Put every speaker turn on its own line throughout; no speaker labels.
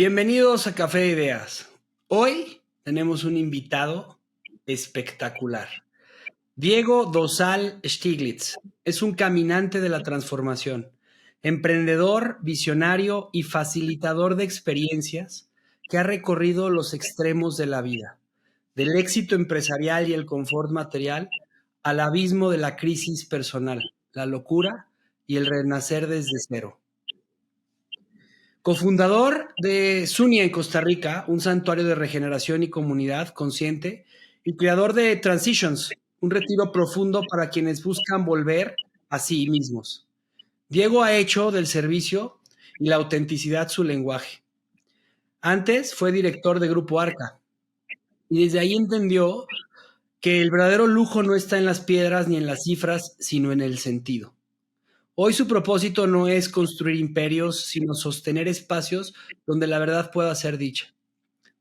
Bienvenidos a Café de Ideas. Hoy tenemos un invitado espectacular. Diego Dosal Stiglitz es un caminante de la transformación, emprendedor, visionario y facilitador de experiencias que ha recorrido los extremos de la vida, del éxito empresarial y el confort material al abismo de la crisis personal, la locura y el renacer desde cero. Cofundador de Sunia en Costa Rica, un santuario de regeneración y comunidad consciente, y creador de Transitions, un retiro profundo para quienes buscan volver a sí mismos. Diego ha hecho del servicio y la autenticidad su lenguaje. Antes fue director de Grupo Arca y desde ahí entendió que el verdadero lujo no está en las piedras ni en las cifras, sino en el sentido. Hoy su propósito no es construir imperios, sino sostener espacios donde la verdad pueda ser dicha,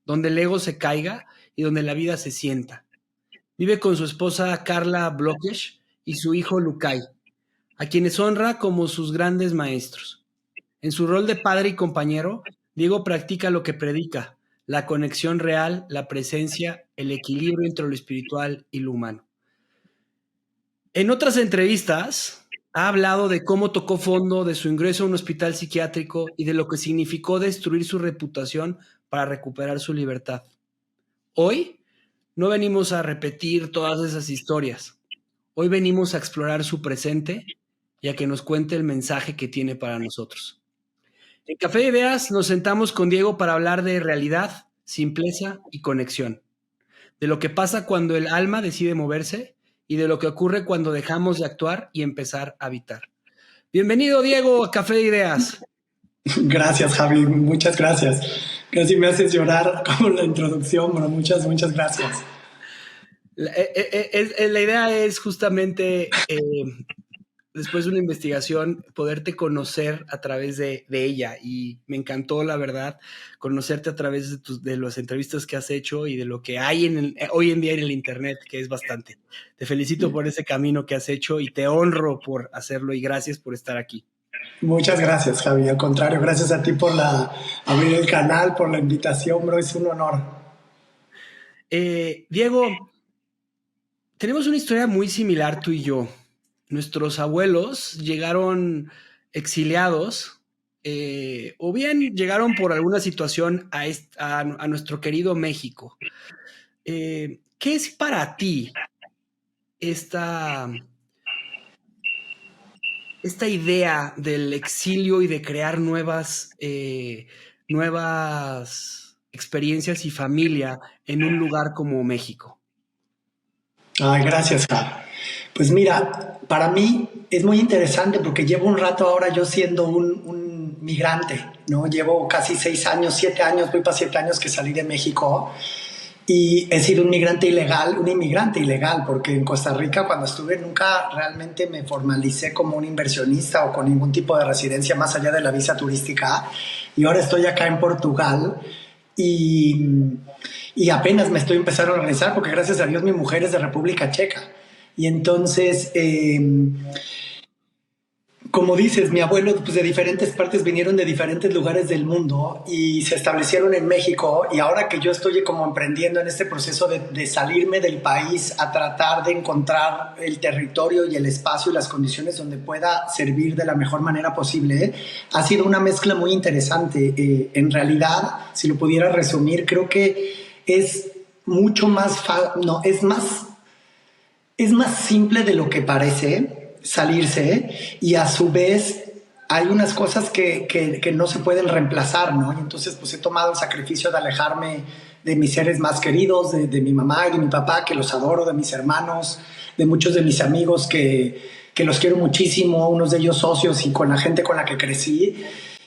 donde el ego se caiga y donde la vida se sienta. Vive con su esposa Carla Blokesh y su hijo Lukay, a quienes honra como sus grandes maestros. En su rol de padre y compañero, Diego practica lo que predica, la conexión real, la presencia, el equilibrio entre lo espiritual y lo humano. En otras entrevistas ha hablado de cómo tocó fondo, de su ingreso a un hospital psiquiátrico y de lo que significó destruir su reputación para recuperar su libertad. Hoy no venimos a repetir todas esas historias. Hoy venimos a explorar su presente y a que nos cuente el mensaje que tiene para nosotros. En Café de Ideas nos sentamos con Diego para hablar de realidad, simpleza y conexión, de lo que pasa cuando el alma decide moverse y de lo que ocurre cuando dejamos de actuar y empezar a habitar. Bienvenido, Diego, a Café de Ideas.
Gracias, Javi, muchas gracias. Casi me haces llorar con la introducción, pero muchas gracias.
La idea es justamente, después de una investigación, poderte conocer a través de ella, y me encantó, la verdad, conocerte a través de las entrevistas que has hecho y de lo que hay hoy en día en el internet, que es bastante. Te felicito por ese camino que has hecho y te honro por hacerlo, y gracias por estar aquí.
Muchas gracias, Javi. Al contrario, gracias a ti por abrir el canal, por la invitación, bro. Es un honor.
Diego, tenemos una historia muy similar tú y yo. Nuestros abuelos llegaron exiliados, o bien llegaron por alguna situación a nuestro querido México. ¿Qué es para ti esta idea del exilio y de crear nuevas experiencias y familia en un lugar como México?
Ay, gracias, Javi. Pues mira, para mí es muy interesante porque llevo un rato ahora yo siendo un migrante, ¿no? Llevo casi 6 años, 7 años, voy para 7 años que salí de México. Y he sido un inmigrante ilegal, porque en Costa Rica cuando estuve nunca realmente me formalicé como un inversionista o con ningún tipo de residencia más allá de la visa turística. Y ahora estoy acá en Portugal y apenas me estoy empezando a organizar porque gracias a Dios mi mujer es de República Checa. Y entonces, como dices, mi abuelo pues, de diferentes partes vinieron de diferentes lugares del mundo y se establecieron en México, y ahora que yo estoy como emprendiendo en este proceso de salirme del país a tratar de encontrar el territorio y el espacio y las condiciones donde pueda servir de la mejor manera posible, ha sido una mezcla muy interesante. En realidad, si lo pudiera resumir, creo que es mucho más, es más simple de lo que parece salirse, y a su vez hay unas cosas que no se pueden reemplazar, ¿no? Y entonces pues he tomado el sacrificio de alejarme de mis seres más queridos, de mi mamá y de mi papá, que los adoro, de mis hermanos, de muchos de mis amigos que los quiero muchísimo, unos de ellos socios y con la gente con la que crecí.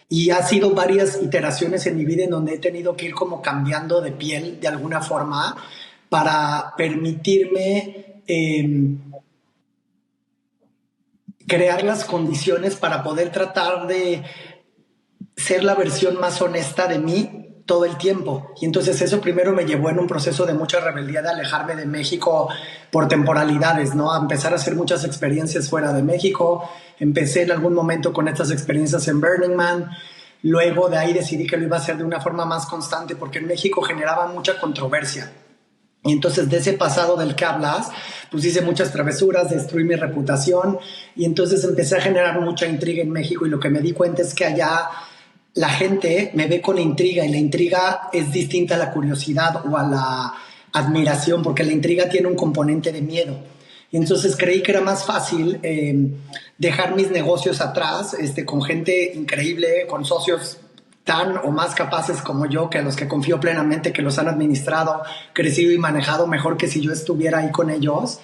Y ha sido varias iteraciones en mi vida en donde he tenido que ir como cambiando de piel de alguna forma para permitirme crear las condiciones para poder tratar de ser la versión más honesta de mí todo el tiempo. Y entonces eso primero me llevó en un proceso de mucha rebeldía de alejarme de México por temporalidades, ¿no? A empezar a hacer muchas experiencias fuera de México. Empecé en algún momento con estas experiencias en Burning Man. Luego de ahí decidí que lo iba a hacer de una forma más constante porque en México generaba mucha controversia. Y entonces de ese pasado del que hablas, pues hice muchas travesuras, destruí mi reputación y entonces empecé a generar mucha intriga en México y lo que me di cuenta es que allá la gente me ve con intriga y la intriga es distinta a la curiosidad o a la admiración porque la intriga tiene un componente de miedo. Y entonces creí que era más fácil dejar mis negocios atrás con gente increíble, con socios tan o más capaces como yo, que a los que confío plenamente, que los han administrado, crecido y manejado mejor que si yo estuviera ahí con ellos,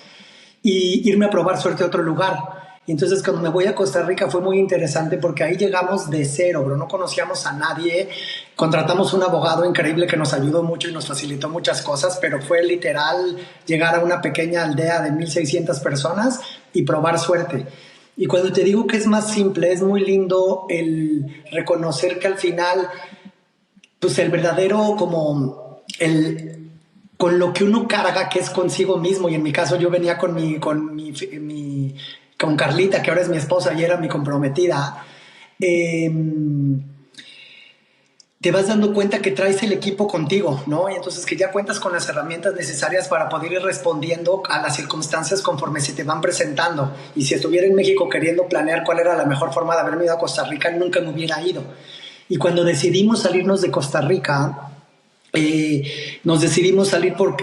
y irme a probar suerte a otro lugar. Y entonces cuando me voy a Costa Rica fue muy interesante porque ahí llegamos de cero, bro, no conocíamos a nadie, contratamos un abogado increíble que nos ayudó mucho y nos facilitó muchas cosas, pero fue literal llegar a una pequeña aldea de 1,600 personas y probar suerte. Y cuando te digo que es más simple, es muy lindo el reconocer que al final, pues el verdadero como el con lo que uno carga, que es consigo mismo, y en mi caso yo venía con Carlita, que ahora es mi esposa y era mi comprometida, eh, te vas dando cuenta que traes el equipo contigo, ¿no? Y entonces que ya cuentas con las herramientas necesarias para poder ir respondiendo a las circunstancias conforme se te van presentando. Y si estuviera en México queriendo planear cuál era la mejor forma de haberme ido a Costa Rica, nunca me hubiera ido. Y cuando decidimos salirnos de Costa Rica, nos decidimos salir por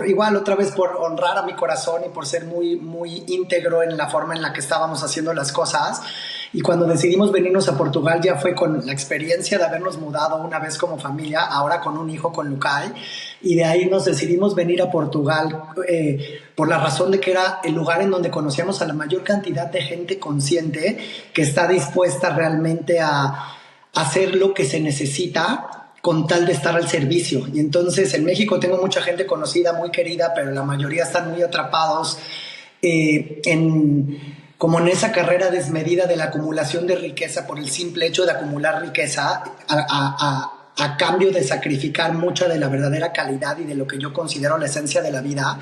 igual otra vez por honrar a mi corazón y por ser muy, muy íntegro en la forma en la que estábamos haciendo las cosas. Y cuando decidimos venirnos a Portugal ya fue con la experiencia de habernos mudado una vez como familia, ahora con un hijo, con Lucay, y de ahí nos decidimos venir a Portugal por la razón de que era el lugar en donde conocíamos a la mayor cantidad de gente consciente que está dispuesta realmente a hacer lo que se necesita con tal de estar al servicio. Y entonces en México tengo mucha gente conocida, muy querida, pero la mayoría están muy atrapados como en esa carrera desmedida de la acumulación de riqueza por el simple hecho de acumular riqueza a cambio de sacrificar mucha de la verdadera calidad y de lo que yo considero la esencia de la vida.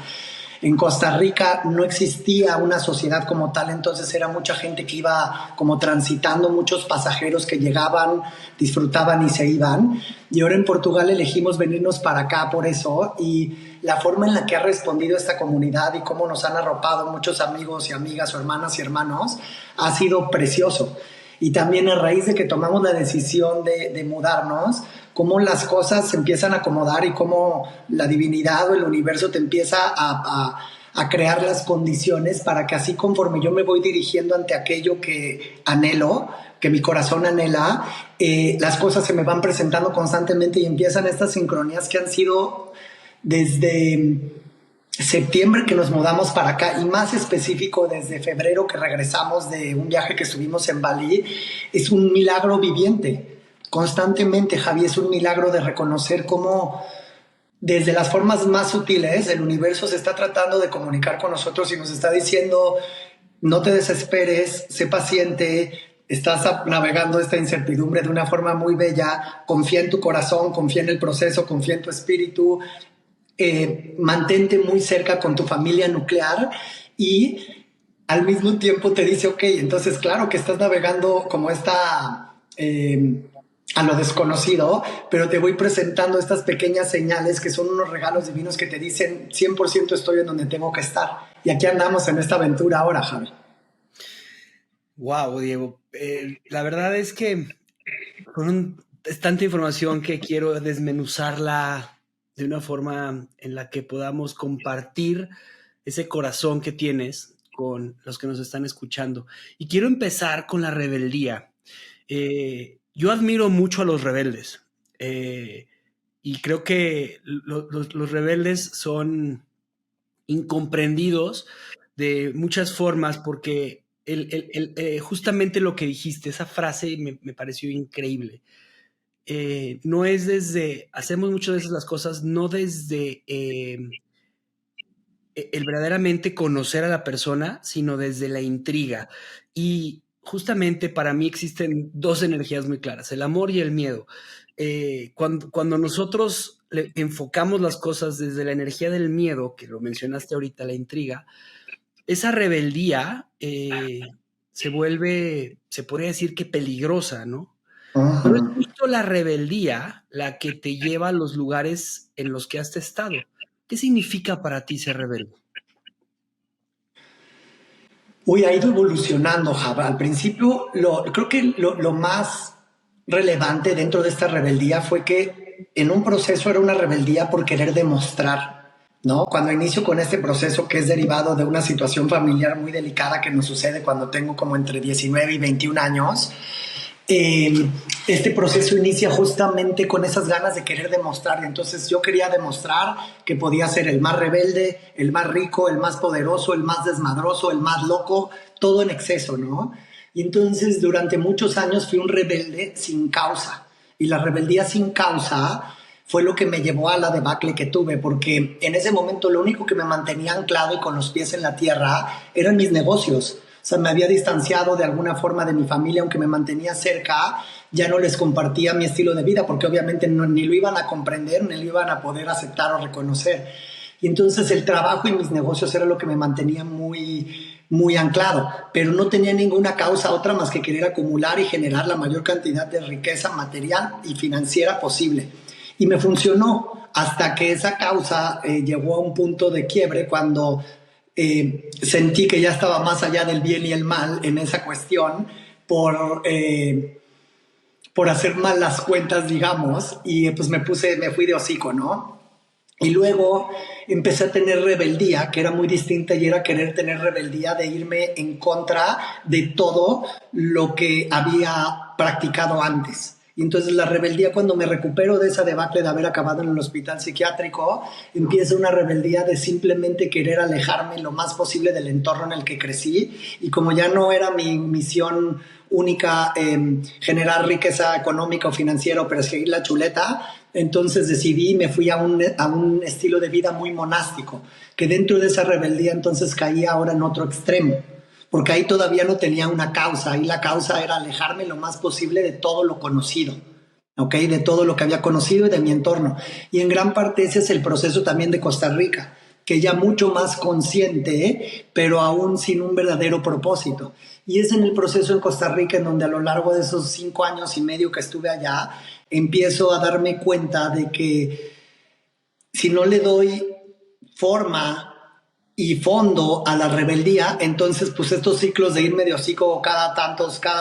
En Costa Rica no existía una sociedad como tal, entonces era mucha gente que iba como transitando, muchos pasajeros que llegaban, disfrutaban y se iban. Y ahora en Portugal elegimos venirnos para acá por eso, y la forma en la que ha respondido esta comunidad y cómo nos han arropado muchos amigos y amigas o hermanas y hermanos ha sido precioso. Y también a raíz de que tomamos la decisión de mudarnos, cómo las cosas se empiezan a acomodar y cómo la divinidad o el universo te empieza a crear las condiciones para que así conforme yo me voy dirigiendo ante aquello que anhelo, que mi corazón anhela, las cosas se me van presentando constantemente y empiezan estas sincronías que han sido desde septiembre que nos mudamos para acá y más específico desde febrero que regresamos de un viaje que estuvimos en Bali. Es un milagro viviente constantemente, Javi, es un milagro de reconocer cómo desde las formas más sutiles el universo se está tratando de comunicar con nosotros y nos está diciendo no te desesperes, sé paciente, estás navegando esta incertidumbre de una forma muy bella, confía en tu corazón, confía en el proceso, confía en tu espíritu, mantente muy cerca con tu familia nuclear y al mismo tiempo te dice, ok, entonces claro que estás navegando como a lo desconocido, pero te voy presentando estas pequeñas señales que son unos regalos divinos que te dicen 100% estoy en donde tengo que estar. Y aquí andamos en esta aventura ahora, Javi.
Wow, Diego. La verdad es que es tanta información que quiero desmenuzarla de una forma en la que podamos compartir ese corazón que tienes con los que nos están escuchando. Y quiero empezar con la rebeldía. Yo admiro mucho a los rebeldes y creo que los rebeldes son incomprendidos de muchas formas porque justamente lo que dijiste, esa frase me pareció increíble. No es hacemos muchas veces las cosas no desde el verdaderamente conocer a la persona, sino desde la intriga. Y justamente para mí existen dos energías muy claras, el amor y el miedo. Cuando nosotros enfocamos las cosas desde la energía del miedo, que lo mencionaste ahorita, la intriga, esa rebeldía se podría decir que peligrosa, ¿no? pero es
Ujú.
justo la rebeldía la que te lleva a los lugares en los que has estado. ¿Qué significa para ti ser rebelde?
Uy, ha ido evolucionando, Java. Al principio, creo que lo más relevante dentro de esta rebeldía fue que en un proceso era una rebeldía por querer demostrar, ¿no? Cuando inicio con este proceso que es derivado de una situación familiar muy delicada que nos sucede cuando tengo como entre 19 y 21 años, eh, este proceso inicia justamente con esas ganas de querer demostrar. Entonces yo quería demostrar que podía ser el más rebelde, el más rico, el más poderoso, el más desmadroso, el más loco, todo en exceso, ¿no? Y entonces durante muchos años fui un rebelde sin causa. Y la rebeldía sin causa fue lo que me llevó a la debacle que tuve, porque en ese momento lo único que me mantenía anclado y con los pies en la tierra eran mis negocios. O sea, me había distanciado de alguna forma de mi familia, aunque me mantenía cerca, ya no les compartía mi estilo de vida, porque obviamente ni lo iban a comprender, ni lo iban a poder aceptar o reconocer. Y entonces el trabajo y mis negocios era lo que me mantenía muy anclado, pero no tenía ninguna causa otra más que querer acumular y generar la mayor cantidad de riqueza material y financiera posible. Y me funcionó hasta que esa causa llegó a un punto de quiebre cuando sentí que ya estaba más allá del bien y el mal en esa cuestión por hacer mal las cuentas, digamos, y pues me fui de hocico, ¿no? Y luego empecé a tener rebeldía, que era muy distinta, y era querer tener rebeldía de irme en contra de todo lo que había practicado antes. Y entonces la rebeldía, cuando me recupero de esa debacle de haber acabado en el hospital psiquiátrico, empieza una rebeldía de simplemente querer alejarme lo más posible del entorno en el que crecí. Y como ya no era mi misión única generar riqueza económica o financiera o perseguir la chuleta, entonces decidí y me fui a un estilo de vida muy monástico, que dentro de esa rebeldía entonces caía ahora en otro extremo, porque ahí todavía no tenía una causa, ahí la causa era alejarme lo más posible de todo lo conocido, ¿ok? De todo lo que había conocido y de mi entorno. Y en gran parte ese es el proceso también de Costa Rica, que ya mucho más consciente, pero aún sin un verdadero propósito. Y es en el proceso en Costa Rica en donde a lo largo de esos 5 años y medio que estuve allá, empiezo a darme cuenta de que si no le doy forma y fondo a la rebeldía, entonces pues estos ciclos de irme de hocico cada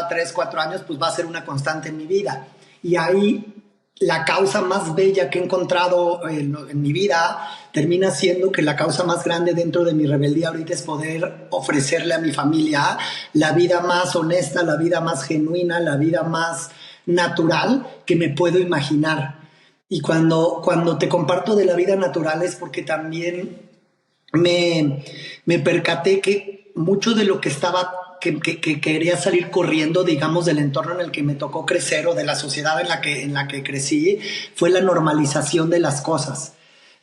3, 4 años, pues va a ser una constante en mi vida. Y ahí la causa más bella que he encontrado en mi vida termina siendo que la causa más grande dentro de mi rebeldía ahorita es poder ofrecerle a mi familia la vida más honesta, la vida más genuina, la vida más natural que me puedo imaginar. Y cuando te comparto de la vida natural es porque también me, me percaté que mucho de lo que que quería salir corriendo, digamos, del entorno en el que me tocó crecer o de la sociedad en la que crecí, fue la normalización de las cosas.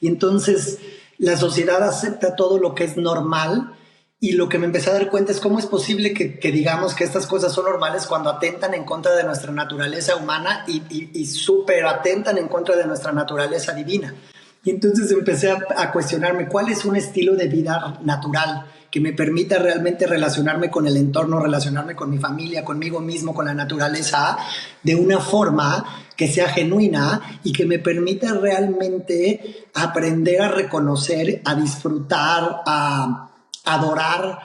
Y entonces la sociedad acepta todo lo que es normal y lo que me empecé a dar cuenta es cómo es posible que digamos que estas cosas son normales cuando atentan en contra de nuestra naturaleza humana y súper atentan en contra de nuestra naturaleza divina. Y entonces empecé a cuestionarme cuál es un estilo de vida natural que me permita realmente relacionarme con el entorno, relacionarme con mi familia, conmigo mismo, con la naturaleza, de una forma que sea genuina y que me permita realmente aprender a reconocer, a disfrutar, a adorar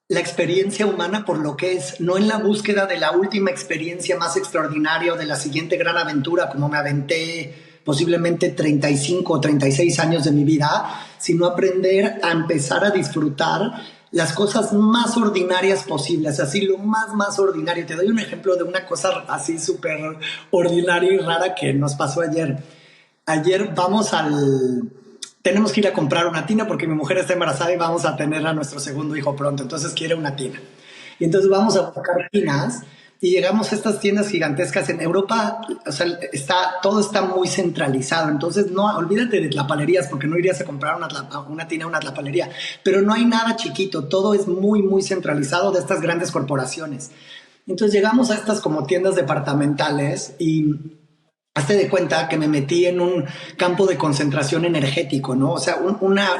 la experiencia humana por lo que es, no en la búsqueda de la última experiencia más extraordinaria o de la siguiente gran aventura, como me aventé posiblemente 35 o 36 años de mi vida, sino aprender a empezar a disfrutar las cosas más ordinarias posibles, así lo más ordinario. Te doy un ejemplo de una cosa así súper ordinaria y rara que nos pasó ayer. Ayer tenemos que ir a comprar una tina porque mi mujer está embarazada y vamos a tener a nuestro segundo hijo pronto, entonces quiere una tina. Y entonces vamos a buscar tinas y llegamos a estas tiendas gigantescas en Europa, o sea, todo está muy centralizado, entonces no, olvídate de tlapalerías porque no irías a comprar una tina a una tlapalería, pero no hay nada chiquito, todo es muy centralizado de estas grandes corporaciones. Entonces llegamos a estas como tiendas departamentales y hazte de cuenta que me metí en un campo de concentración energético, ¿no? O sea,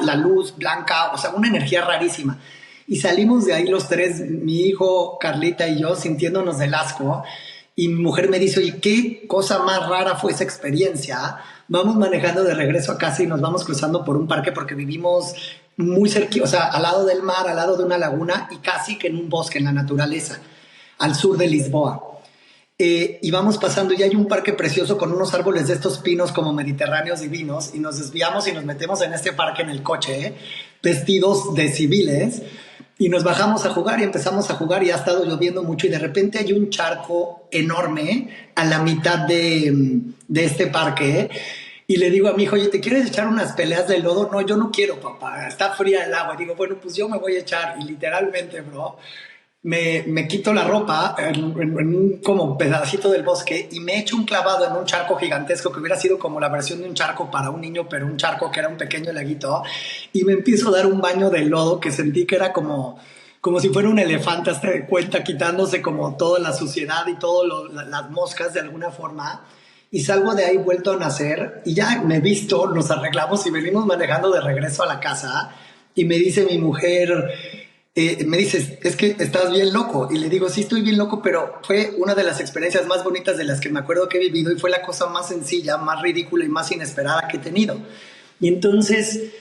la luz blanca, o sea, una energía rarísima. Y salimos de ahí los tres, mi hijo, Carlita y yo, sintiéndonos del asco. Y mi mujer me dice, oye, qué cosa más rara fue esa experiencia. Vamos manejando de regreso a casa y nos vamos cruzando por un parque porque vivimos muy cerca, o sea, al lado del mar, al lado de una laguna y casi que en un bosque, en la naturaleza, al sur de Lisboa. Y vamos pasando y hay un parque precioso con unos árboles de estos pinos como mediterráneos divinos y nos desviamos y nos metemos en este parque en el coche, vestidos de civiles, y nos bajamos a jugar y empezamos a jugar y ha estado lloviendo mucho y de repente hay un charco enorme a la mitad de este parque. Y le digo a mi hijo, oye, ¿te quieres echar unas peleas de lodo? No, yo no quiero, papá, está fría el agua. Y digo, bueno, pues yo me voy a echar. Y literalmente, bro, me quito la ropa en un como pedacito del bosque y me echo un clavado en un charco gigantesco que hubiera sido como la versión de un charco para un niño, pero un charco que era un pequeño laguito, y me empiezo a dar un baño de lodo que sentí que era como si fuera un elefante, hasta de cuenta, quitándose como toda la suciedad y todas las moscas de alguna forma. Y salgo de ahí vuelto a nacer y ya me visto, nos arreglamos y venimos manejando de regreso a la casa y me dice mi mujer, me dice, es que estás bien loco. Y le digo, sí, estoy bien loco, pero fue una de las experiencias más bonitas de las que me acuerdo que he vivido y fue la cosa más sencilla, más ridícula y más inesperada que he tenido. Y entonces,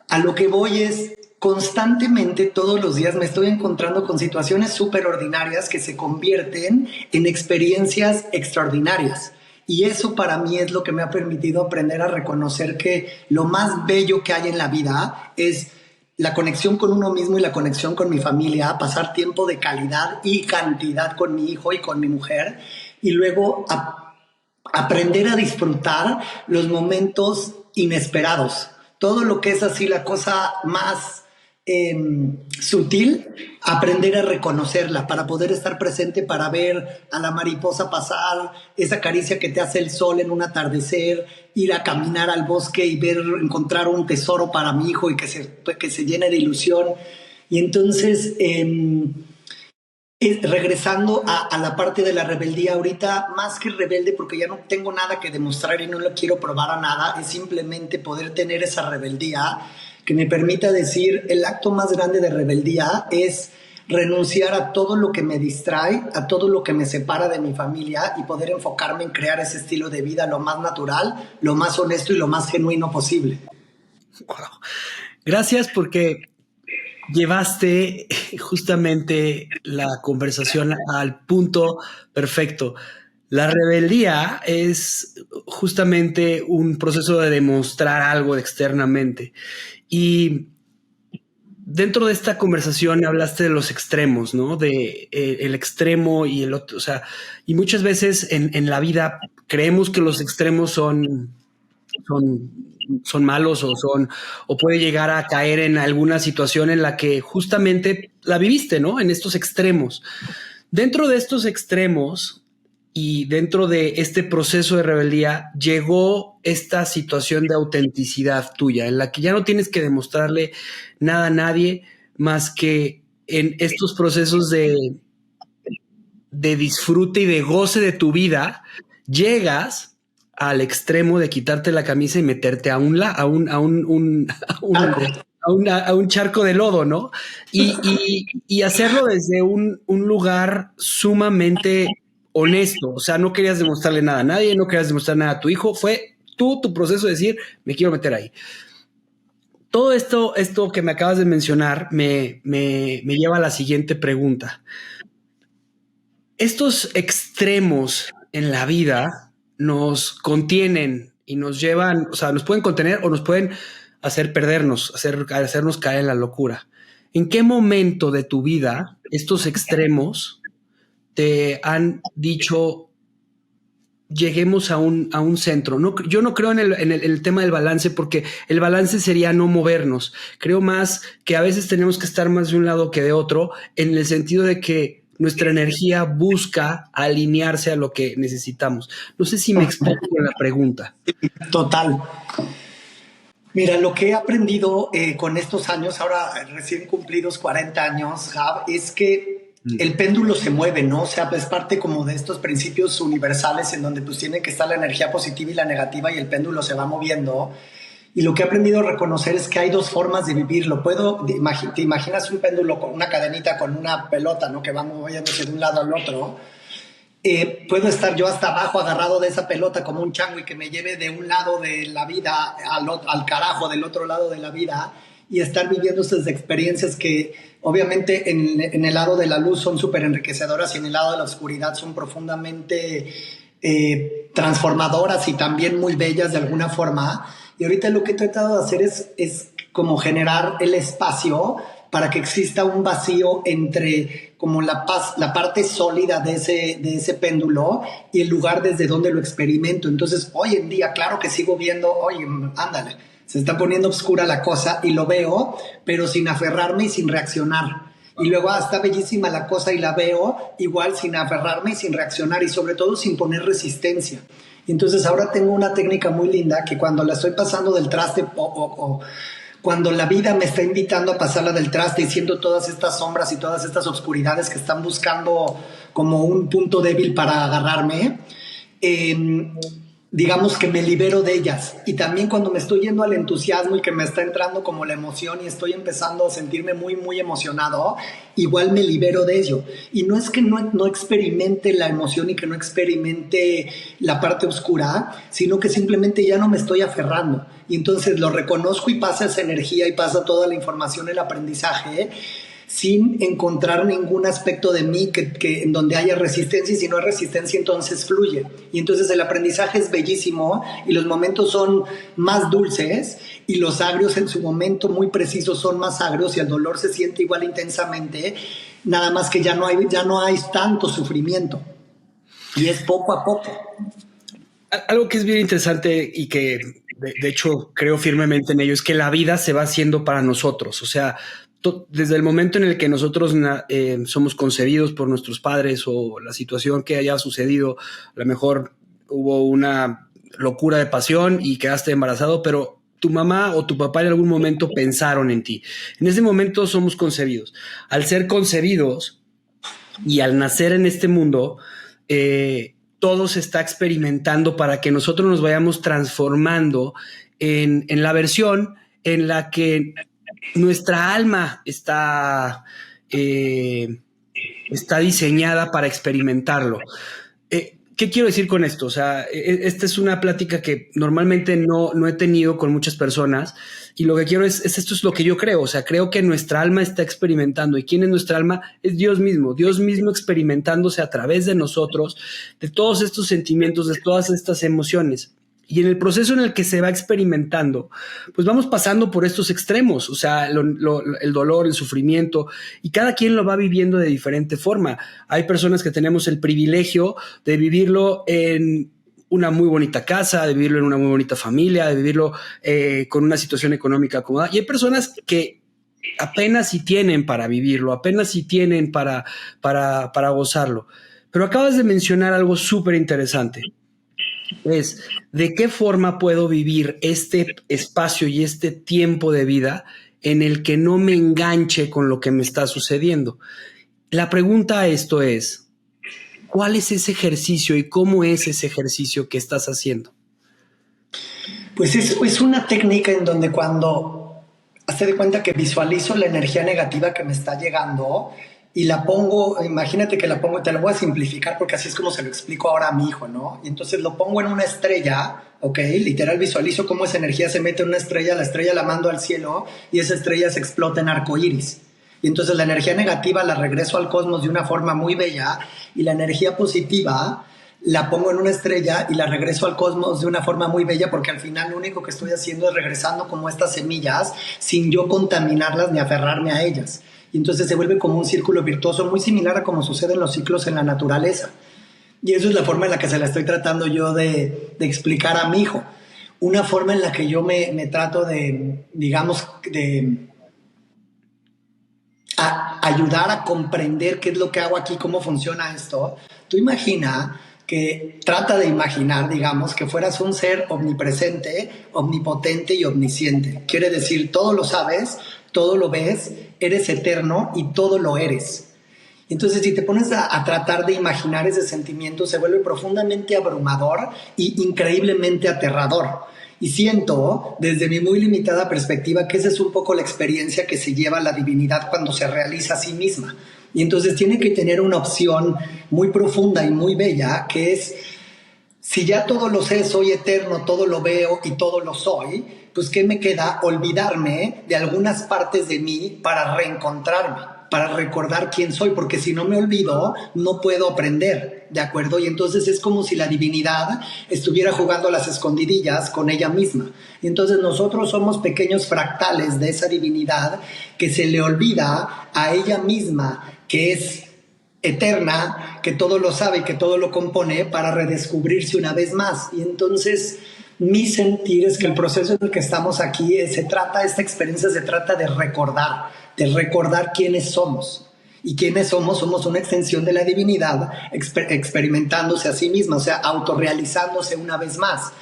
a lo que voy es, constantemente todos los días me estoy encontrando con situaciones súper ordinarias que se convierten en experiencias extraordinarias. Y eso para mí es lo que me ha permitido aprender a reconocer que lo más bello que hay en la vida es la conexión con uno mismo y la conexión con mi familia, pasar tiempo de calidad y cantidad con mi hijo y con mi mujer, y luego aprender a disfrutar los momentos inesperados. Todo lo que es así la cosa más sutil, aprender a reconocerla para poder estar presente, para ver a la mariposa pasar, esa caricia que te hace el sol en un atardecer, ir a caminar al bosque y ver, encontrar un tesoro para mi hijo y que se llene de ilusión. Y entonces, regresando a la parte de la rebeldía, ahorita más que rebelde, porque ya no tengo nada que demostrar y no lo quiero probar a nada, es simplemente poder tener esa rebeldía que me permita decir, el acto más grande de rebeldía es renunciar a todo lo que me distrae, a todo lo que me separa de mi familia y poder enfocarme en crear ese estilo de vida lo más natural, lo más honesto y lo más genuino posible.
Wow. Gracias porque llevaste justamente la conversación al punto perfecto. La rebeldía es justamente un proceso de demostrar algo externamente. Y dentro de esta conversación hablaste de los extremos, ¿no? De el extremo y el otro. O sea, y muchas veces en la vida creemos que los extremos son malos o puede llegar a caer en alguna situación en la que justamente la viviste, ¿no? En estos extremos. Dentro de estos extremos y dentro de este proceso de rebeldía llegó esta situación de autenticidad tuya, en la que ya no tienes que demostrarle nada a nadie más que en estos procesos de disfrute y de goce de tu vida, llegas al extremo de quitarte la camisa y meterte a un charco de lodo, ¿no? Y hacerlo desde un lugar sumamente honesto. O sea, no querías demostrarle nada a nadie, no querías demostrar nada a tu hijo. Fue tu proceso de decir, me quiero meter ahí. Todo esto que me acabas de mencionar me lleva a la siguiente pregunta. Estos extremos en la vida nos contienen y nos llevan, o sea, nos pueden contener o nos pueden hacer perdernos, hacernos caer en la locura. ¿En qué momento de tu vida estos extremos te han dicho lleguemos a un centro? No, yo no creo en el tema del balance, porque el balance sería no movernos. Creo más que a veces tenemos que estar más de un lado que de otro, en el sentido de que nuestra energía busca alinearse a lo que necesitamos. No sé si me explico con la pregunta.
Total. Mira, lo que he aprendido con estos años, ahora recién cumplidos 40 años, Gab, es que el péndulo se mueve, ¿no? O sea, es parte como de estos principios universales en donde pues tiene que estar la energía positiva y la negativa y el péndulo se va moviendo. Y lo que he aprendido a reconocer es que hay dos formas de vivirlo. Te imaginas un péndulo con una cadenita, con una pelota, ¿no? Que va moviéndose de un lado al otro. puedo estar yo hasta abajo agarrado de esa pelota como un chango y que me lleve de un lado de la vida al carajo del otro lado de la vida y estar viviendo estas experiencias que obviamente en el lado de la luz son súper enriquecedoras y en el lado de la oscuridad son profundamente transformadoras y también muy bellas de alguna forma. Y ahorita lo que he tratado de hacer es como generar el espacio para que exista un vacío entre como la parte sólida de ese péndulo y el lugar desde donde lo experimento. Entonces, hoy en día, claro que sigo viendo, oye, ándale, se está poniendo oscura la cosa y lo veo, pero sin aferrarme y sin reaccionar. Y luego está bellísima la cosa y la veo igual sin aferrarme y sin reaccionar y sobre todo sin poner resistencia. Y entonces ahora tengo una técnica muy linda que cuando la estoy pasando del traste o cuando la vida me está invitando a pasarla del traste y siento todas estas sombras y todas estas oscuridades que están buscando como un punto débil para agarrarme, digamos que me libero de ellas. Y también cuando me estoy yendo al entusiasmo y que me está entrando como la emoción y estoy empezando a sentirme muy, muy emocionado, igual me libero de ello. Y no es que no experimente la emoción y que no experimente la parte oscura, sino que simplemente ya no me estoy aferrando. Y entonces lo reconozco y pasa esa energía y pasa toda la información, el aprendizaje, sin encontrar ningún aspecto de mí que en donde haya resistencia, y si no hay resistencia entonces fluye. Y entonces el aprendizaje es bellísimo y los momentos son más dulces y los agrios en su momento muy preciso son más agrios y el dolor se siente igual intensamente, nada más que ya no hay tanto sufrimiento y es poco a poco.
Algo que es bien interesante y que de hecho creo firmemente en ello es que la vida se va haciendo para nosotros. O sea, desde el momento en el que nosotros somos concebidos por nuestros padres o la situación que haya sucedido, a lo mejor hubo una locura de pasión y quedaste embarazado, pero tu mamá o tu papá en algún momento pensaron en ti. En ese momento somos concebidos. Al ser concebidos y al nacer en este mundo, todo se está experimentando para que nosotros nos vayamos transformando en la versión en la que nuestra alma está diseñada para experimentarlo. ¿Qué quiero decir con esto? O sea, esta es una plática que normalmente no he tenido con muchas personas y lo que quiero es esto es lo que yo creo. O sea, creo que nuestra alma está experimentando. ¿Y quién es nuestra alma? Es Dios mismo experimentándose a través de nosotros, de todos estos sentimientos, de todas estas emociones. Y en el proceso en el que se va experimentando, pues vamos pasando por estos extremos, o sea, el dolor, el sufrimiento, y cada quien lo va viviendo de diferente forma. Hay personas que tenemos el privilegio de vivirlo en una muy bonita casa, de vivirlo en una muy bonita familia, de vivirlo con una situación económica cómoda. Y hay personas que apenas si tienen para vivirlo, apenas si tienen para gozarlo. Pero acabas de mencionar algo súper interesante. Es de qué forma puedo vivir este espacio y este tiempo de vida en el que no me enganche con lo que me está sucediendo. La pregunta a esto es, ¿cuál es ese ejercicio y cómo es ese ejercicio que estás haciendo?
Pues es una técnica en donde cuando hazte de cuenta que visualizo la energía negativa que me está llegando y la pongo, imagínate que la pongo, te lo voy a simplificar porque así es como se lo explico ahora a mi hijo, ¿no? Y entonces lo pongo en una estrella, ¿ok? Literal visualizo cómo esa energía se mete en una estrella, la estrella la mando al cielo y esa estrella se explota en arcoíris. Y entonces la energía negativa la regreso al cosmos de una forma muy bella y la energía positiva la pongo en una estrella y la regreso al cosmos de una forma muy bella porque al final lo único que estoy haciendo es regresando como estas semillas sin yo contaminarlas ni aferrarme a ellas. Y entonces se vuelve como un círculo virtuoso muy similar a como suceden los ciclos en la naturaleza. Y eso es la forma en la que se la estoy tratando yo de explicar a mi hijo. Una forma en la que yo me trato de, digamos, de ayudar a comprender qué es lo que hago aquí, cómo funciona esto. Tú trata de imaginar, digamos, que fueras un ser omnipresente, omnipotente y omnisciente. Quiere decir, todo lo sabes, todo lo ves, eres eterno y todo lo eres. Entonces, si te pones a tratar de imaginar ese sentimiento, se vuelve profundamente abrumador y increíblemente aterrador. Y siento, desde mi muy limitada perspectiva, que esa es un poco la experiencia que se lleva la divinidad cuando se realiza a sí misma. Y entonces tiene que tener una opción muy profunda y muy bella, que es, si ya todo lo sé, soy eterno, todo lo veo y todo lo soy, pues ¿qué me queda? Olvidarme de algunas partes de mí para reencontrarme, para recordar quién soy, porque si no me olvido, no puedo aprender, ¿de acuerdo? Y entonces es como si la divinidad estuviera jugando a las escondidillas con ella misma. Y entonces nosotros somos pequeños fractales de esa divinidad que se le olvida a ella misma que es eterna, que todo lo sabe y que todo lo compone, para redescubrirse una vez más. Y entonces mi sentir es que el proceso en el que estamos aquí esta experiencia se trata de recordar quiénes somos. Y quiénes somos una extensión de la divinidad experimentándose a sí misma, o sea, autorrealizándose una vez más.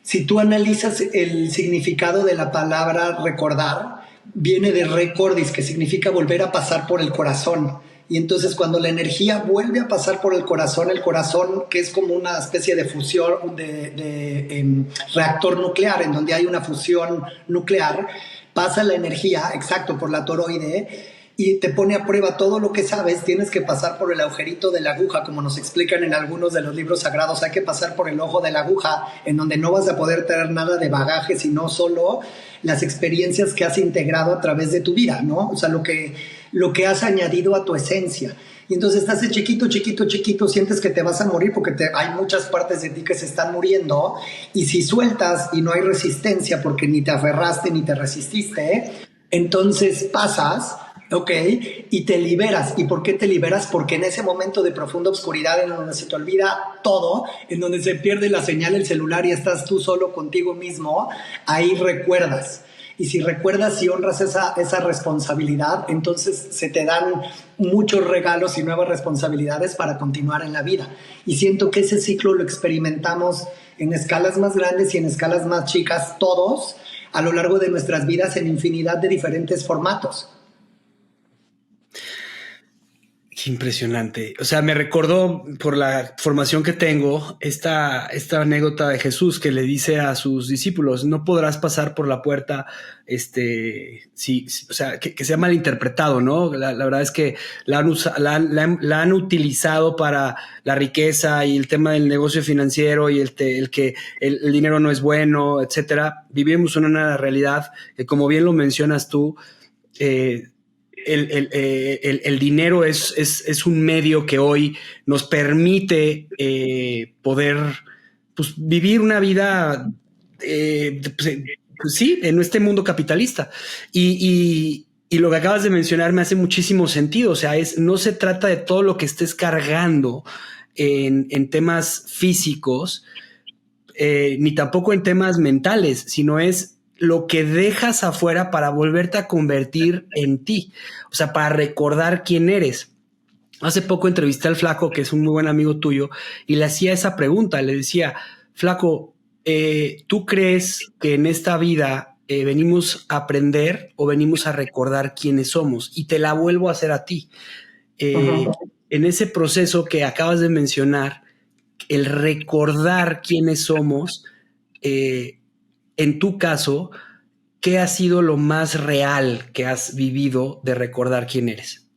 Si tú analizas el significado de la palabra recordar, viene de recordis, que significa volver a pasar por el corazón. Y entonces cuando la energía vuelve a pasar por el corazón, que es como una especie de fusión, de reactor nuclear, en donde hay una fusión nuclear, pasa la energía, exacto, por la toroide, y te pone a prueba todo lo que sabes. Tienes que pasar por el agujerito de la aguja, como nos explican en algunos de los libros sagrados. Hay que pasar por el ojo de la aguja, en donde no vas a poder tener nada de bagaje, sino solo las experiencias que has integrado a través de tu vida, ¿no? O sea, lo que has añadido a tu esencia. Y entonces estás de chiquito, sientes que te vas a morir porque hay muchas partes de ti que se están muriendo, y si sueltas y no hay resistencia porque ni te aferraste ni te resististe, entonces pasas, ¿ok? Y te liberas. ¿Y por qué te liberas? Porque en ese momento de profunda oscuridad, en donde se te olvida todo, en donde se pierde la señal del celular y estás tú solo contigo mismo, ahí recuerdas. Y si recuerdas y honras esa responsabilidad, entonces se te dan muchos regalos y nuevas responsabilidades para continuar en la vida. Y siento que ese ciclo lo experimentamos en escalas más grandes y en escalas más chicas, todos, a lo largo de nuestras vidas, en infinidad de diferentes formatos.
Qué impresionante. O sea, me recordó, por la formación que tengo, esta anécdota de Jesús, que le dice a sus discípulos: no podrás pasar por la puerta, o sea, que sea malinterpretado, ¿no? La verdad es que la han utilizado para la riqueza y el tema del negocio financiero y el que el dinero no es bueno, etcétera. Vivimos en una realidad que, como bien lo mencionas tú, el dinero es un medio que hoy nos permite poder, pues, vivir una vida, pues sí, en este mundo capitalista. Y lo que acabas de mencionar me hace muchísimo sentido. O sea, no se trata de todo lo que estés cargando en temas físicos, ni tampoco en temas mentales, sino es lo que dejas afuera para volverte a convertir en ti, o sea, para recordar quién eres. Hace poco entrevisté al Flaco, que es un muy buen amigo tuyo, y le hacía esa pregunta. Le decía: Flaco, ¿tú crees que en esta vida venimos a aprender o venimos a recordar quiénes somos? Y te la vuelvo a hacer a ti. En ese proceso que acabas de mencionar, el recordar quiénes somos, en tu caso, ¿qué ha sido lo más real que has vivido de recordar quién eres?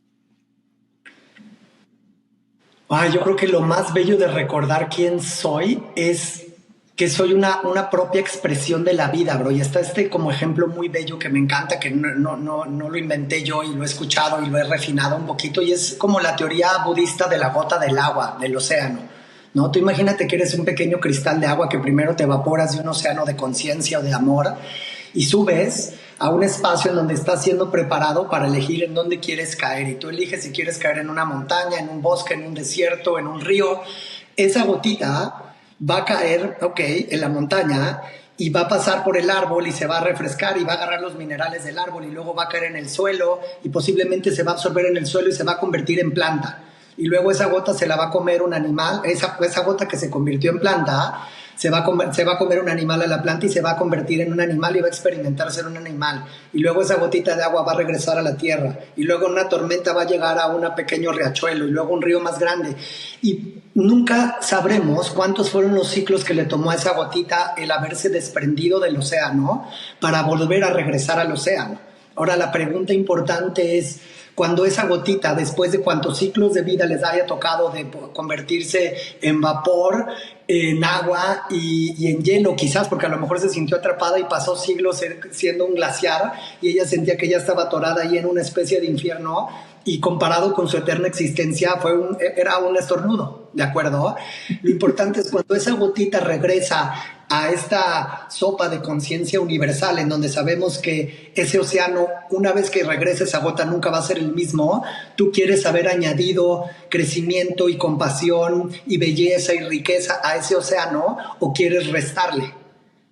Yo creo que lo más bello de recordar quién soy es que soy una propia expresión de la vida, bro. Y está como ejemplo muy bello que me encanta, que no lo inventé yo y lo he escuchado y lo he refinado un poquito, y es como la teoría budista de la gota del agua, del océano, ¿no? Tú imagínate que eres un pequeño cristal de agua que primero te evaporas de un océano de conciencia o de amor y subes a un espacio en donde estás siendo preparado para elegir en dónde quieres caer, y tú eliges si quieres caer en una montaña, en un bosque, en un desierto, en un río. Esa gotita va a caer, en la montaña, y va a pasar por el árbol y se va a refrescar y va a agarrar los minerales del árbol, y luego va a caer en el suelo y posiblemente se va a absorber en el suelo y se va a convertir en planta. Y luego esa gota se la va a comer un animal, esa gota que se convirtió en planta, se va a comer un animal a la planta y se va a convertir en un animal y va a experimentar ser un animal. Y luego esa gotita de agua va a regresar a la tierra. Y luego una tormenta va a llegar a un pequeño riachuelo y luego un río más grande. Y nunca sabremos cuántos fueron los ciclos que le tomó a esa gotita el haberse desprendido del océano para volver a regresar al océano. Ahora la pregunta importante es, cuando esa gotita, después de cuántos ciclos de vida les haya tocado de convertirse en vapor, en agua y en hielo quizás, porque a lo mejor se sintió atrapada y pasó siglos siendo un glaciar y ella sentía que ya estaba atorada ahí en una especie de infierno, y comparado con su eterna existencia era un estornudo, ¿de acuerdo? Lo importante es cuando esa gotita regresa a esta sopa de conciencia universal, en donde sabemos que ese océano, una vez que regrese esa gota, nunca va a ser el mismo. Tú quieres haber añadido crecimiento y compasión y belleza y riqueza a ese océano, o quieres restarle.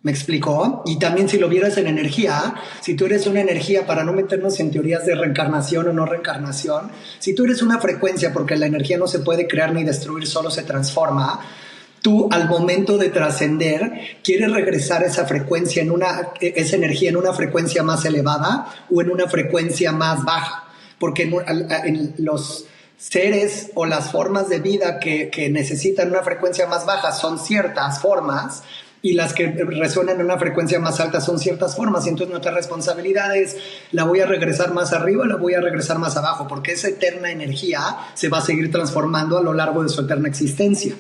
¿Me explicó? Y también si lo vieras en energía, si tú eres una energía, para no meternos en teorías de reencarnación o no reencarnación, si tú eres una frecuencia, porque la energía no se puede crear ni destruir, solo se transforma, tú al momento de trascender quieres regresar esa frecuencia esa energía en una frecuencia más elevada o en una frecuencia más baja, porque en los seres o las formas de vida que necesitan una frecuencia más baja son ciertas formas, y las que resuenan en una frecuencia más alta son ciertas formas, y entonces nuestra responsabilidad es, ¿la voy a regresar más arriba o la voy a regresar más abajo? Porque esa eterna energía se va a seguir transformando a lo largo de su eterna existencia.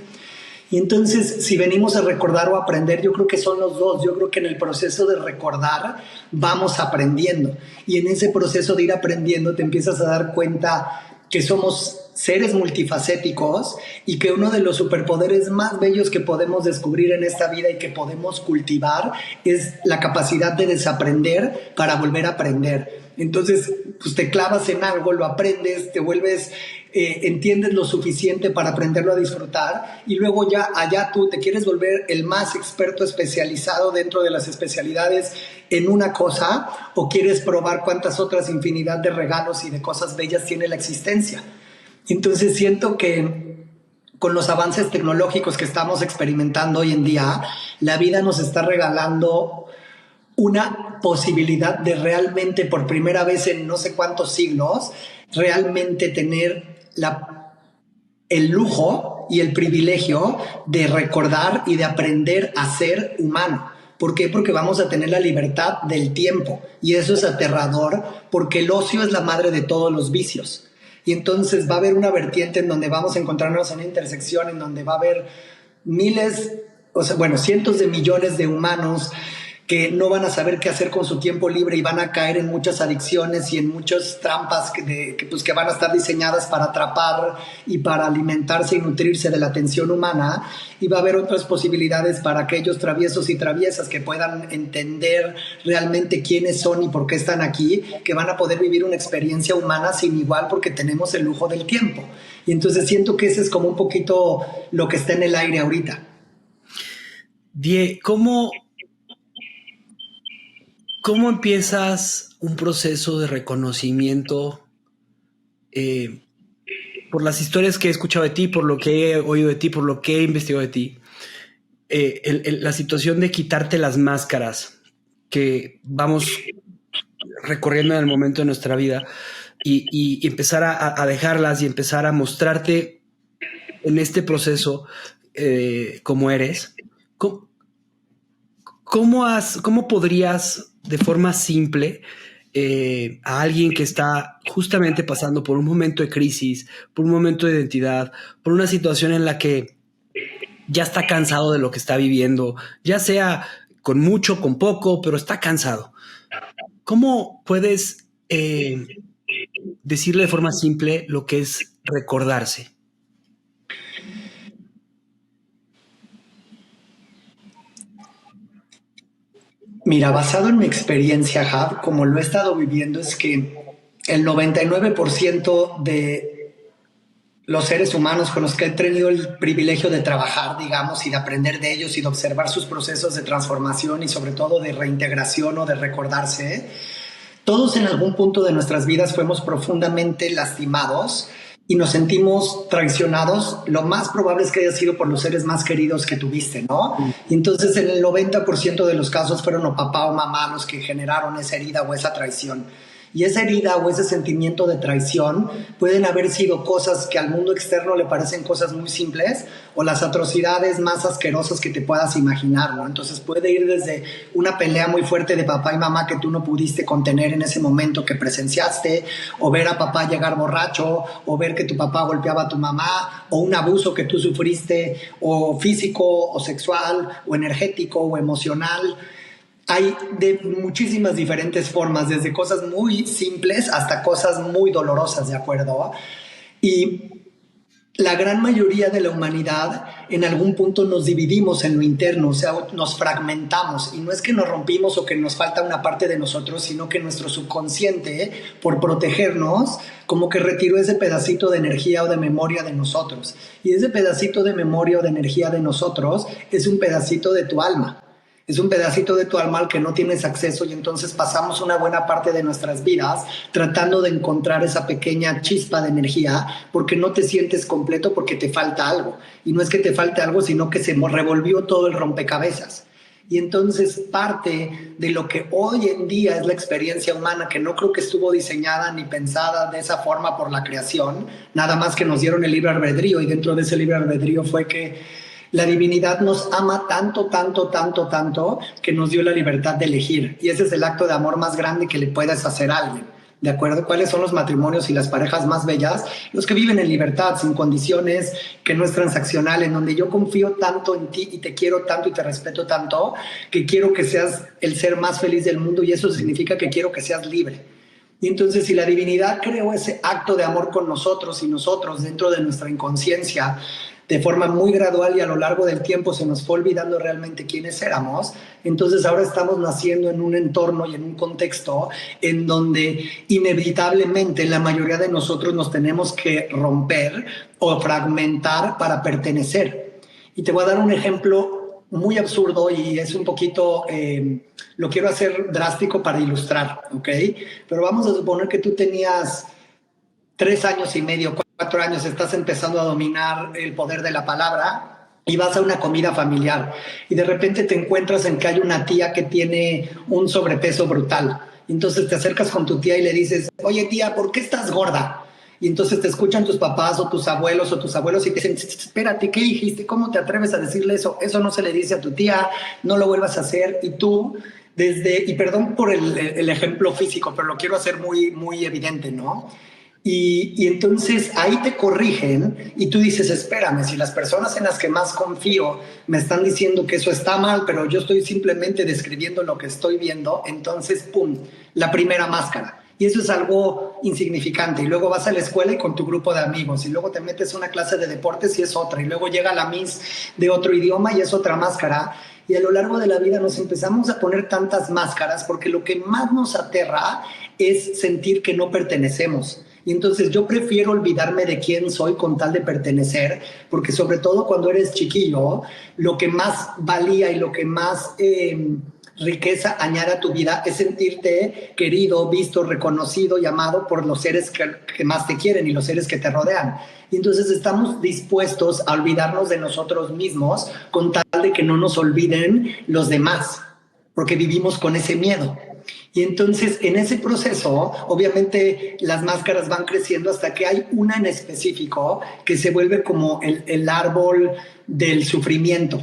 Y entonces, si venimos a recordar o aprender, yo creo que son los dos. Yo creo que en el proceso de recordar vamos aprendiendo, y en ese proceso de ir aprendiendo te empiezas a dar cuenta que somos seres multifacéticos, y que uno de los superpoderes más bellos que podemos descubrir en esta vida y que podemos cultivar es la capacidad de desaprender para volver a aprender. Entonces, pues te clavas en algo, lo aprendes, te vuelves, entiendes lo suficiente para aprenderlo a disfrutar, y luego ya allá tú te quieres volver el más experto especializado dentro de las especialidades en una cosa, o quieres probar cuántas otras infinidad de regalos y de cosas bellas tiene la existencia. Entonces siento que con los avances tecnológicos que estamos experimentando hoy en día, la vida nos está regalando una posibilidad de realmente, por primera vez en no sé cuántos siglos, realmente tener el lujo y el privilegio de recordar y de aprender a ser humano. ¿Por qué? Porque vamos a tener la libertad del tiempo, y eso es aterrador, porque el ocio es la madre de todos los vicios. Y entonces va a haber una vertiente en donde vamos a encontrarnos en una intersección en donde va a haber cientos de millones de humanos que no van a saber qué hacer con su tiempo libre, y van a caer en muchas adicciones y en muchas trampas que van a estar diseñadas para atrapar y para alimentarse y nutrirse de la atención humana. Y va a haber otras posibilidades para aquellos traviesos y traviesas que puedan entender realmente quiénes son y por qué están aquí, que van a poder vivir una experiencia humana sin igual, porque tenemos el lujo del tiempo. Y entonces siento que ese es como un poquito lo que está en el aire ahorita.
Die, ¿Cómo empiezas un proceso de reconocimiento por las historias que he escuchado de ti, por lo que he oído de ti, por lo que he investigado de ti? La situación de quitarte las máscaras que vamos recorriendo en el momento de nuestra vida, y empezar a dejarlas y empezar a mostrarte en este proceso como eres. ¿Cómo podrías, de forma simple, a alguien que está justamente pasando por un momento de crisis, por un momento de identidad, por una situación en la que ya está cansado de lo que está viviendo, ya sea con mucho, con poco, pero está cansado? ¿Cómo puedes decirle de forma simple lo que es recordarse?
Mira, basado en mi experiencia, Jav, como lo he estado viviendo, es que el 99% de los seres humanos con los que he tenido el privilegio de trabajar, digamos, y de aprender de ellos y de observar sus procesos de transformación y sobre todo de reintegración o de recordarse, todos en algún punto de nuestras vidas fuimos profundamente lastimados y nos sentimos traicionados. Lo más probable es que haya sido por los seres más queridos que tuviste, ¿no? Y entonces en el 90% de los casos fueron o papá o mamá los que generaron esa herida o esa traición. Y esa herida o ese sentimiento de traición pueden haber sido cosas que al mundo externo le parecen cosas muy simples o las atrocidades más asquerosas que te puedas imaginar, ¿no? Entonces puede ir desde una pelea muy fuerte de papá y mamá que tú no pudiste contener en ese momento que presenciaste, o ver a papá llegar borracho, o ver que tu papá golpeaba a tu mamá, o un abuso que tú sufriste, o físico, o sexual, o energético, o emocional. Hay de muchísimas diferentes formas, desde cosas muy simples hasta cosas muy dolorosas, ¿de acuerdo? Y la gran mayoría de la humanidad en algún punto nos dividimos en lo interno, o sea, nos fragmentamos. Y no es que nos rompimos o que nos falta una parte de nosotros, sino que nuestro subconsciente, por protegernos, como que retiró ese pedacito de energía o de memoria de nosotros. Y ese pedacito de memoria o de energía de nosotros es un pedacito de tu alma. Es un pedacito de tu alma al que no tienes acceso, y entonces pasamos una buena parte de nuestras vidas tratando de encontrar esa pequeña chispa de energía porque no te sientes completo, porque te falta algo. Y no es que te falte algo, sino que se revolvió todo el rompecabezas. Y entonces parte de lo que hoy en día es la experiencia humana, que no creo que estuvo diseñada ni pensada de esa forma por la creación, nada más que nos dieron el libre albedrío, y dentro de ese libre albedrío fue que la divinidad nos ama tanto, tanto, tanto, tanto, que nos dio la libertad de elegir. Y ese es el acto de amor más grande que le puedas hacer a alguien. ¿De acuerdo? ¿Cuáles son los matrimonios y las parejas más bellas? Los que viven en libertad, sin condiciones, que no es transaccional, en donde yo confío tanto en ti y te quiero tanto y te respeto tanto, que quiero que seas el ser más feliz del mundo, y eso significa que quiero que seas libre. Y entonces, si la divinidad creó ese acto de amor con nosotros, y nosotros dentro de nuestra inconsciencia, de forma muy gradual y a lo largo del tiempo se nos fue olvidando realmente quiénes éramos, entonces ahora estamos naciendo en un entorno y en un contexto en donde inevitablemente la mayoría de nosotros nos tenemos que romper o fragmentar para pertenecer. Y te voy a dar un ejemplo muy absurdo, y es un poquito, lo quiero hacer drástico para ilustrar, ¿ok? Pero vamos a suponer que tú tenías 3 años y medio, 4 años, estás empezando a dominar el poder de la palabra, y vas a una comida familiar y de repente te encuentras en que hay una tía que tiene un sobrepeso brutal. Entonces te acercas con tu tía y le dices: oye tía, ¿por qué estás gorda? Y entonces te escuchan tus papás o tus abuelos y te dicen: espérate, ¿qué dijiste? ¿Cómo te atreves a decirle eso? Eso no se le dice a tu tía, no lo vuelvas a hacer. Y tú, y perdón por el ejemplo físico, pero lo quiero hacer muy, muy evidente, ¿no? Y entonces ahí te corrigen y tú dices: espérame, si las personas en las que más confío me están diciendo que eso está mal, pero yo estoy simplemente describiendo lo que estoy viendo, entonces, ¡pum!, la primera máscara. Y eso es algo insignificante. Y luego vas a la escuela y con tu grupo de amigos, y luego te metes a una clase de deportes y es otra, y luego llega la Miss de otro idioma y es otra máscara. Y a lo largo de la vida nos empezamos a poner tantas máscaras porque lo que más nos aterra es sentir que no pertenecemos. Y entonces yo prefiero olvidarme de quién soy con tal de pertenecer, porque sobre todo cuando eres chiquillo, lo que más valía y lo que más riqueza añade a tu vida es sentirte querido, visto, reconocido y amado por los seres que más te quieren y los seres que te rodean. Y entonces estamos dispuestos a olvidarnos de nosotros mismos con tal de que no nos olviden los demás, porque vivimos con ese miedo. Y entonces en ese proceso, obviamente las máscaras van creciendo hasta que hay una en específico que se vuelve como el árbol del sufrimiento.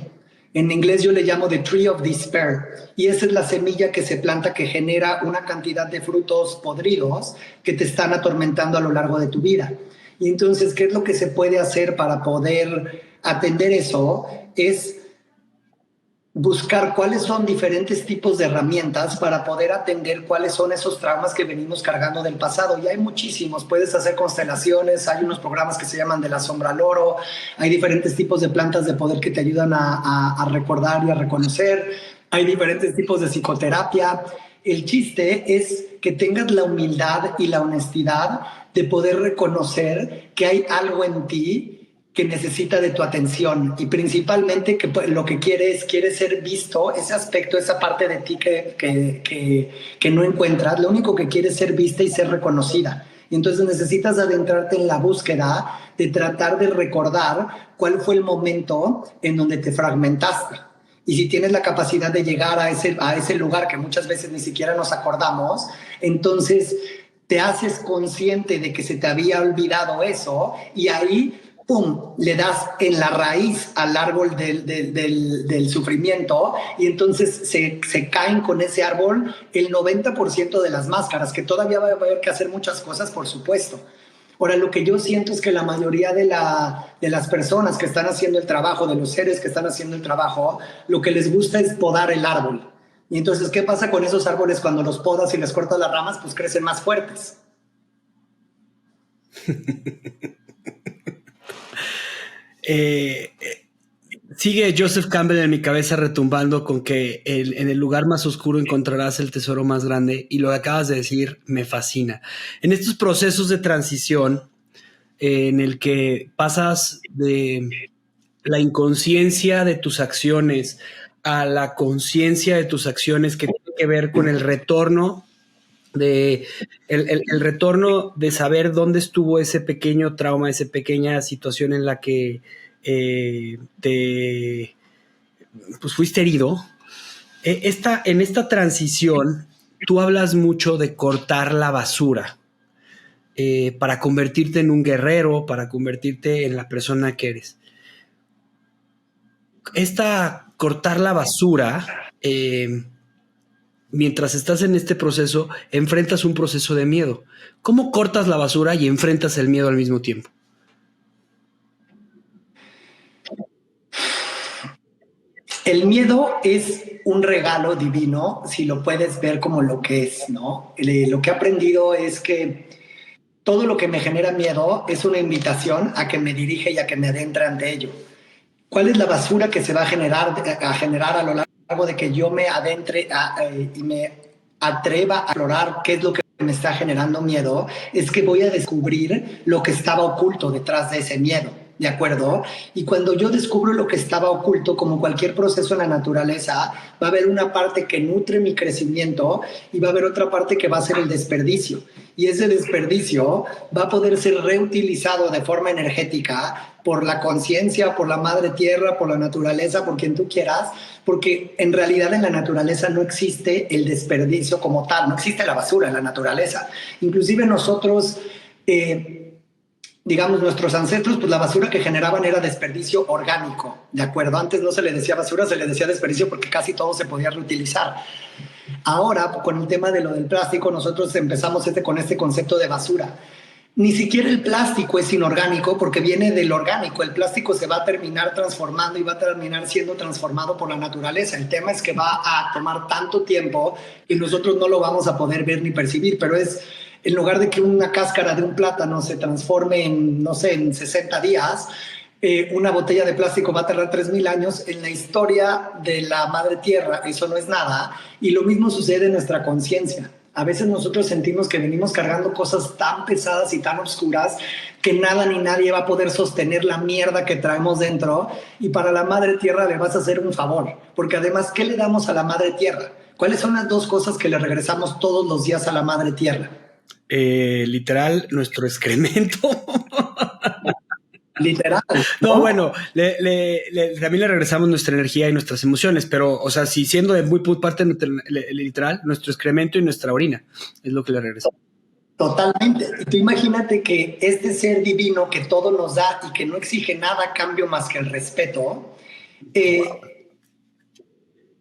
En inglés yo le llamo The Tree of Despair, y esa es la semilla que se planta, que genera una cantidad de frutos podridos que te están atormentando a lo largo de tu vida. Y entonces, ¿qué es lo que se puede hacer para poder atender eso? Es buscar cuáles son diferentes tipos de herramientas para poder atender cuáles son esos traumas que venimos cargando del pasado. Y hay muchísimos. Puedes hacer constelaciones, hay unos programas que se llaman de la sombra al oro, hay diferentes tipos de plantas de poder que te ayudan a recordar y a reconocer, hay diferentes tipos de psicoterapia. El chiste es que tengas la humildad y la honestidad de poder reconocer que hay algo en ti que necesita de tu atención, y principalmente que lo que quiere ser visto, ese aspecto, esa parte de ti que no encuentras, lo único que quiere es ser vista y ser reconocida. Y entonces necesitas adentrarte en la búsqueda de tratar de recordar cuál fue el momento en donde te fragmentaste. Y si tienes la capacidad de llegar a ese lugar que muchas veces ni siquiera nos acordamos, entonces te haces consciente de que se te había olvidado eso y ahí, ¡pum!, le das en la raíz al árbol del sufrimiento y entonces se caen con ese árbol el 90% de las máscaras, que todavía va a haber que hacer muchas cosas, por supuesto. Ahora, lo que yo siento es que la mayoría de las personas que están haciendo el trabajo, de los seres que están haciendo el trabajo, lo que les gusta es podar el árbol. Y entonces, ¿qué pasa con esos árboles cuando los podas y les cortas las ramas? Pues crecen más fuertes.
Sigue Joseph Campbell en mi cabeza retumbando con que en el lugar más oscuro encontrarás el tesoro más grande, y lo que acabas de decir me fascina. En estos procesos de transición en el que pasas de la inconsciencia de tus acciones a la conciencia de tus acciones, que tiene que ver con el retorno el retorno de saber dónde estuvo ese pequeño trauma, esa pequeña situación en la que pues fuiste herido. En esta transición, tú hablas mucho de cortar la basura para convertirte en un guerrero, para convertirte en la persona que eres. Cortar la basura, mientras estás en este proceso, enfrentas un proceso de miedo. ¿Cómo cortas la basura y enfrentas el miedo al mismo tiempo?
El miedo es un regalo divino, si lo puedes ver como lo que es, ¿no? Lo que he aprendido es que todo lo que me genera miedo es una invitación a que me dirija y a que me adentre ante ello. ¿Cuál es la basura que se va a generar a lo largo de que yo me adentre y me atreva a explorar qué es lo que me está generando miedo? Es que voy a descubrir lo que estaba oculto detrás de ese miedo, ¿de acuerdo? Y cuando yo descubro lo que estaba oculto, como cualquier proceso en la naturaleza, va a haber una parte que nutre mi crecimiento y va a haber otra parte que va a ser el desperdicio. Y ese desperdicio va a poder ser reutilizado de forma energética por la conciencia, por la madre tierra, por la naturaleza, por quien tú quieras, porque en realidad en la naturaleza no existe el desperdicio como tal, no existe la basura en la naturaleza. Inclusive nosotros, digamos, nuestros ancestros, pues la basura que generaban era desperdicio orgánico, ¿de acuerdo? Antes no se le decía basura, se le decía desperdicio porque casi todo se podía reutilizar. Ahora, con el tema de lo del plástico, nosotros empezamos con este concepto de basura. Ni siquiera el plástico es inorgánico porque viene del orgánico. El plástico se va a terminar transformando y va a terminar siendo transformado por la naturaleza. El tema es que va a tomar tanto tiempo y nosotros no lo vamos a poder ver ni percibir, pero es, en lugar de que una cáscara de un plátano se transforme en, no sé, en 60 días, una botella de plástico va a tardar 3,000 años. En la historia de la madre tierra eso no es nada, y lo mismo sucede en nuestra conciencia. A veces nosotros sentimos que venimos cargando cosas tan pesadas y tan oscuras que nada ni nadie va a poder sostener la mierda que traemos dentro, y para la madre tierra le vas a hacer un favor, porque además, ¿qué le damos a la madre tierra? ¿Cuáles son las dos cosas que le regresamos todos los días a la madre tierra?
Literal, nuestro excremento.
Literal.
No, bueno, también le regresamos nuestra energía y nuestras emociones, pero, o sea, si siendo de muy parte literal, nuestro excremento y nuestra orina es lo que le regresamos.
Totalmente. Y tú imagínate que este ser divino que todo nos da y que no exige nada a cambio más que el respeto,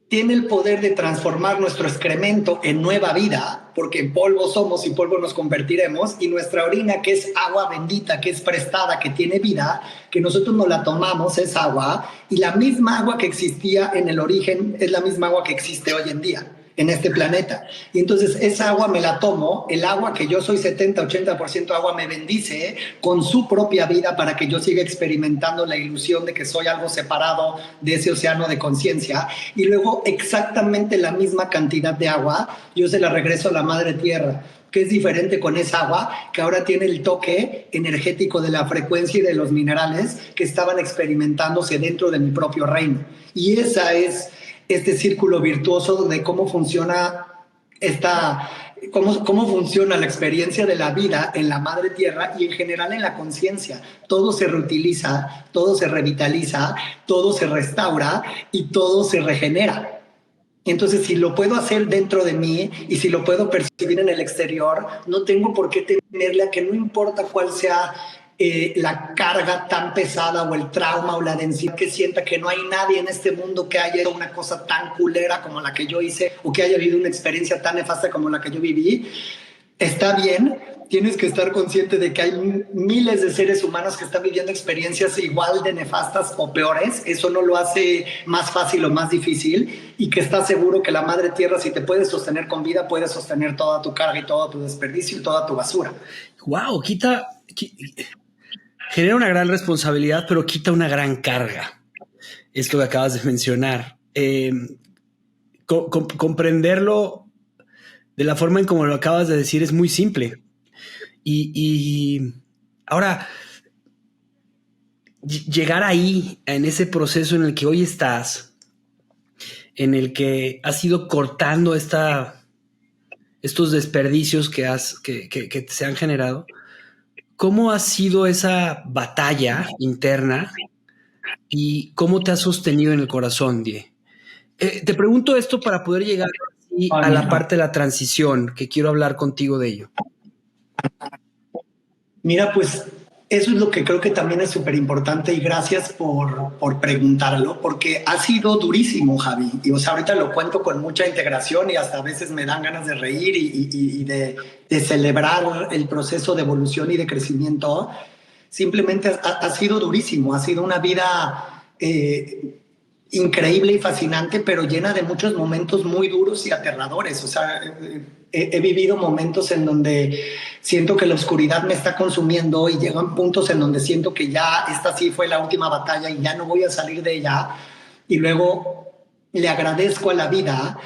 tiene el poder de transformar nuestro excremento en nueva vida, porque en polvo somos y polvo nos convertiremos, y nuestra orina, que es agua bendita, que es prestada, que tiene vida, que nosotros no la tomamos, es agua, y la misma agua que existía en el origen es la misma agua que existe hoy en día en este planeta. Y entonces esa agua me la tomo, el agua que yo soy 70-80% agua me bendice con su propia vida para que yo siga experimentando la ilusión de que soy algo separado de ese océano de conciencia, y luego exactamente la misma cantidad de agua yo se la regreso a la madre tierra. ¿Qué es diferente con esa agua? Que ahora tiene el toque energético de la frecuencia y de los minerales que estaban experimentándose dentro de mi propio reino. Y esa es este círculo virtuoso de cómo funciona cómo funciona la experiencia de la vida en la madre tierra y en general en la conciencia. Todo se reutiliza, todo se revitaliza, todo se restaura y todo se regenera. Entonces, si lo puedo hacer dentro de mí y si lo puedo percibir en el exterior, no tengo por qué temerle a que no importa cuál sea la carga tan pesada o el trauma o la densidad que sienta, que no hay nadie en este mundo que haya hecho una cosa tan culera como la que yo hice o que haya vivido una experiencia tan nefasta como la que yo viví. Está bien, tienes que estar consciente de que hay miles de seres humanos que están viviendo experiencias igual de nefastas o peores. Eso no lo hace más fácil o más difícil, y que estás seguro que la madre tierra, si te puede sostener con vida, puede sostener toda tu carga y todo tu desperdicio y toda tu basura.
Wow, genera una gran responsabilidad, pero quita una gran carga. Esto que acabas de mencionar. Comprenderlo de la forma en como lo acabas de decir es muy simple. Y ahora, llegar ahí, en ese proceso en el que hoy estás, en el que has ido cortando estos desperdicios que se han generado, ¿cómo ha sido esa batalla interna y cómo te has sostenido en el corazón, Die? Te pregunto esto para poder llegar a la parte de la transición, que quiero hablar contigo de ello.
Mira, pues eso es lo que creo que también es súper importante, y gracias por preguntarlo, porque ha sido durísimo, Javi. Y o sea, ahorita lo cuento con mucha integración y hasta a veces me dan ganas de reír y de celebrar el proceso de evolución y de crecimiento. Simplemente ha sido durísimo, ha sido una vida increíble y fascinante, pero llena de muchos momentos muy duros y aterradores. O sea, he vivido momentos en donde siento que la oscuridad me está consumiendo y llegan puntos en donde siento que ya esta sí fue la última batalla y ya no voy a salir de ella. Y luego le agradezco a la vida,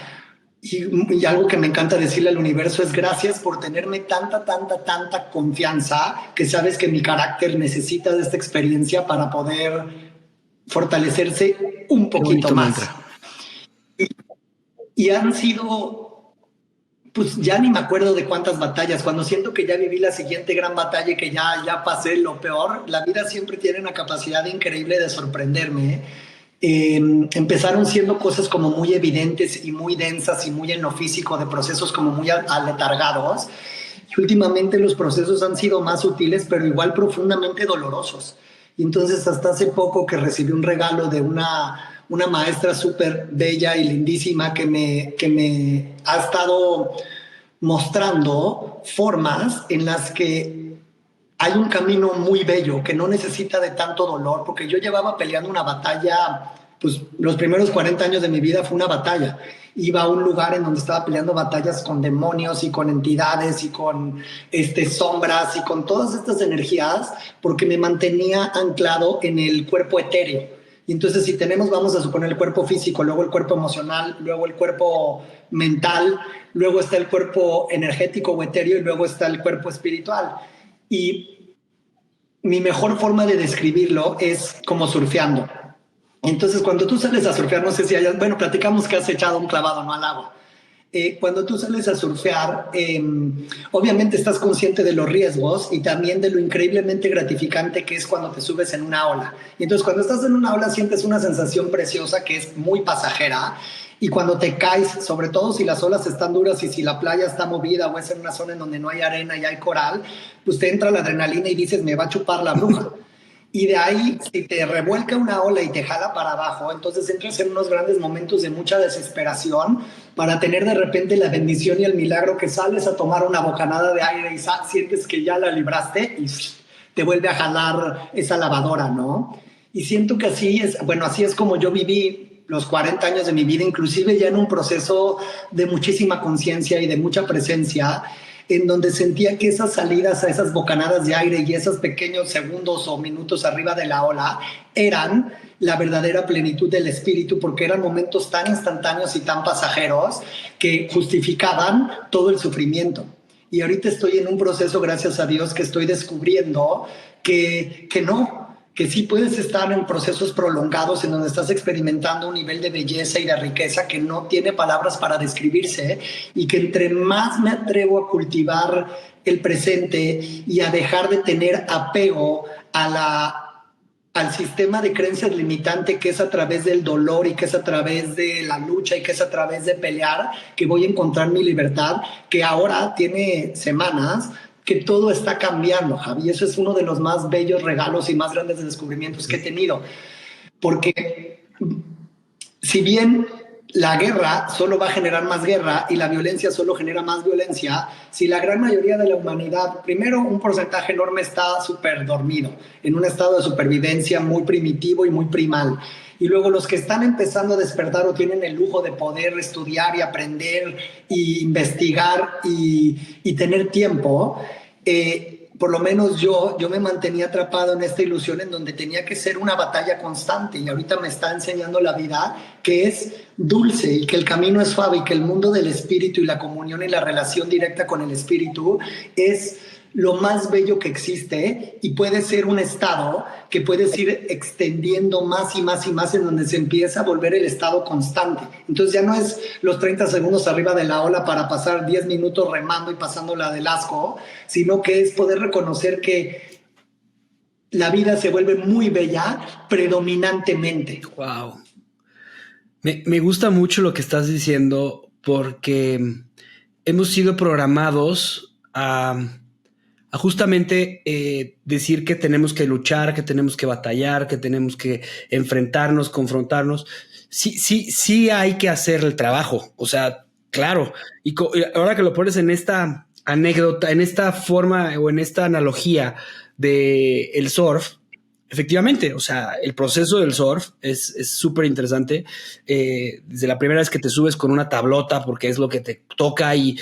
y algo que me encanta decirle al universo es gracias por tenerme tanta confianza, que sabes que mi carácter necesita de esta experiencia para poder fortalecerse un poquito más. Y han sido, pues ya ni me acuerdo de cuántas batallas. Cuando siento que ya viví la siguiente gran batalla y que ya pasé lo peor, la vida siempre tiene una capacidad increíble de sorprenderme. Empezaron siendo cosas como muy evidentes y muy densas y muy en lo físico, de procesos como muy aletargados. Y últimamente los procesos han sido más sutiles, pero igual profundamente dolorosos. Y entonces hasta hace poco que recibí un regalo de una maestra súper bella y lindísima que me ha estado mostrando formas en las que hay un camino muy bello que no necesita de tanto dolor, porque yo llevaba peleando una batalla, pues los primeros 40 años de mi vida fue una batalla. Iba a un lugar en donde estaba peleando batallas con demonios y con entidades y con sombras y con todas estas energías, porque me mantenía anclado en el cuerpo etéreo. Y entonces, si tenemos, vamos a suponer, el cuerpo físico, luego el cuerpo emocional, luego el cuerpo mental, luego está el cuerpo energético o etéreo y luego está el cuerpo espiritual. Y mi mejor forma de describirlo es como surfeando. Entonces, cuando tú sales a surfear, no sé si hayas, bueno, platicamos que has echado un clavado, no al agua. Cuando tú sales a surfear, obviamente estás consciente de los riesgos y también de lo increíblemente gratificante que es cuando te subes en una ola. Y entonces, cuando estás en una ola, sientes una sensación preciosa que es muy pasajera. Y cuando te caes, sobre todo si las olas están duras y si la playa está movida o es en una zona en donde no hay arena y hay coral, pues te entra la adrenalina y dices, me va a chupar la bruja. Y de ahí, si te revuelca una ola y te jala para abajo, entonces entras en unos grandes momentos de mucha desesperación para tener de repente la bendición y el milagro que sales a tomar una bocanada de aire y sientes que ya la libraste y te vuelve a jalar esa lavadora, ¿no? Y siento que así es, bueno, así es como yo viví los 40 años de mi vida, inclusive ya en un proceso de muchísima conciencia y de mucha presencia, en donde sentía que esas salidas a esas bocanadas de aire y esos pequeños segundos o minutos arriba de la ola eran la verdadera plenitud del espíritu, porque eran momentos tan instantáneos y tan pasajeros que justificaban todo el sufrimiento. Y ahorita estoy en un proceso, gracias a Dios, que estoy descubriendo que no, que sí puedes estar en procesos prolongados en donde estás experimentando un nivel de belleza y de riqueza que no tiene palabras para describirse, y que entre más me atrevo a cultivar el presente y a dejar de tener apego al sistema de creencias limitante, que es a través del dolor y que es a través de la lucha y que es a través de pelear, que voy a encontrar mi libertad, que ahora tiene semanas que todo está cambiando, Javi. Eso es uno de los más bellos regalos y más grandes descubrimientos que he tenido. Porque si bien la guerra solo va a generar más guerra y la violencia solo genera más violencia, si la gran mayoría de la humanidad, primero un porcentaje enorme está súper dormido, en un estado de supervivencia muy primitivo y muy primal, y luego los que están empezando a despertar o tienen el lujo de poder estudiar y aprender y investigar y tener tiempo, por lo menos yo me mantenía atrapado en esta ilusión en donde tenía que ser una batalla constante, y ahorita me está enseñando la vida que es dulce y que el camino es suave y que el mundo del espíritu y la comunión y la relación directa con el espíritu es lo más bello que existe, y puede ser un estado que puedes ir extendiendo más y más y más, en donde se empieza a volver el estado constante. Entonces ya no es los 30 segundos arriba de la ola para pasar 10 minutos remando y pasándola del asco, sino que es poder reconocer que la vida se vuelve muy bella predominantemente.
Wow. Me gusta mucho lo que estás diciendo, porque hemos sido programados a justamente decir que tenemos que luchar, que tenemos que batallar, que tenemos que enfrentarnos, confrontarnos. Sí hay que hacer el trabajo. O sea, claro. Y ahora que lo pones en esta anécdota, en esta forma o en esta analogía de el surf, efectivamente, o sea, el proceso del surf es súper interesante. Desde la primera vez que te subes con una tablota, porque es lo que te toca, y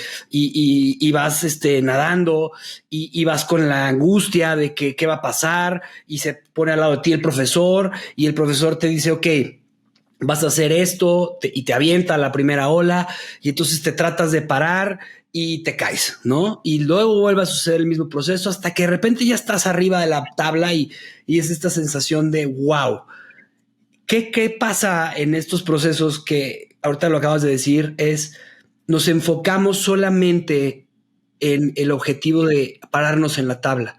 vas nadando, y vas con la angustia de que qué va a pasar, y se pone al lado de ti el profesor, y el profesor te dice, ok, vas a hacer esto, y te avienta a la primera ola, y entonces te tratas de parar y te caes, ¿no? Y luego vuelve a suceder el mismo proceso hasta que de repente ya estás arriba de la tabla, y es esta sensación de wow. ¿Qué pasa en estos procesos que ahorita lo acabas de decir? Nos enfocamos solamente en el objetivo de pararnos en la tabla.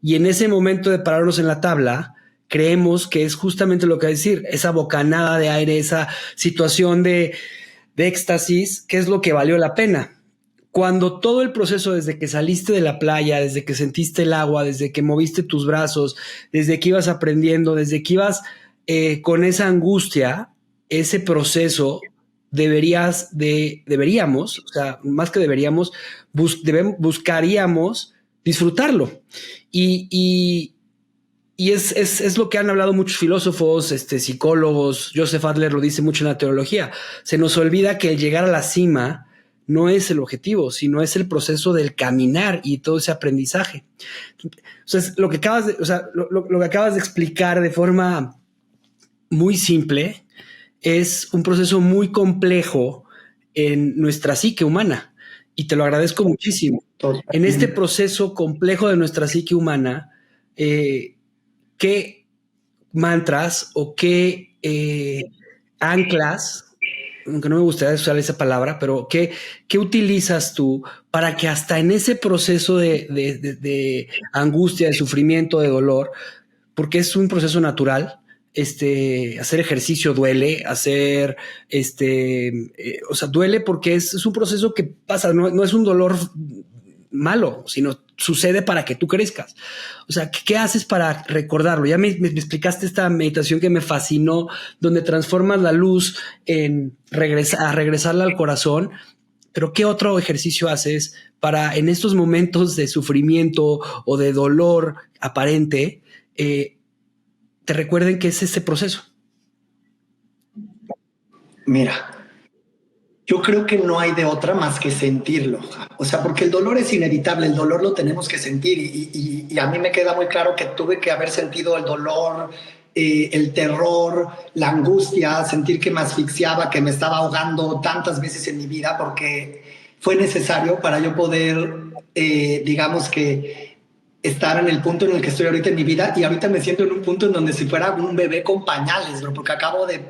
Y en ese momento de pararnos en la tabla, creemos que es justamente lo que decir, esa bocanada de aire, esa situación de éxtasis, que es lo que valió la pena. Cuando todo el proceso, desde que saliste de la playa, desde que sentiste el agua, desde que moviste tus brazos, desde que ibas aprendiendo, desde que ibas con esa angustia, ese proceso deberíamos, o sea, más que deberíamos, buscaríamos disfrutarlo. Y es lo que han hablado muchos filósofos, psicólogos. Joseph Adler lo dice mucho en la teología. Se nos olvida que el llegar a la cima no es el objetivo, sino es el proceso del caminar y todo ese aprendizaje. O sea, lo que acabas de explicar de forma muy simple es un proceso muy complejo en nuestra psique humana, y te lo agradezco muchísimo. En este proceso complejo de nuestra psique humana, ¿qué mantras o qué anclas, aunque no me gustaría usar esa palabra, pero ¿qué utilizas tú para que hasta en ese proceso de angustia, de sufrimiento, de dolor, porque es un proceso natural, hacer ejercicio duele, o sea, duele porque es un proceso que pasa, no es un dolor malo, sino sucede para que tú crezcas. O sea, ¿qué haces para recordarlo? Ya me explicaste esta meditación que me fascinó, donde transformas la luz en regresarla al corazón, pero ¿qué otro ejercicio haces para en estos momentos de sufrimiento o de dolor aparente, te recuerden que es ese proceso?
Mira, yo creo que no hay de otra más que sentirlo. O sea, porque el dolor es inevitable, el dolor lo tenemos que sentir, y a mí me queda muy claro que tuve que haber sentido el dolor, el terror, la angustia, sentir que me asfixiaba, que me estaba ahogando tantas veces en mi vida, porque fue necesario para yo poder, digamos que, estar en el punto en el que estoy ahorita en mi vida, y ahorita me siento en un punto en donde si fuera un bebé con pañales, bro, porque acabo de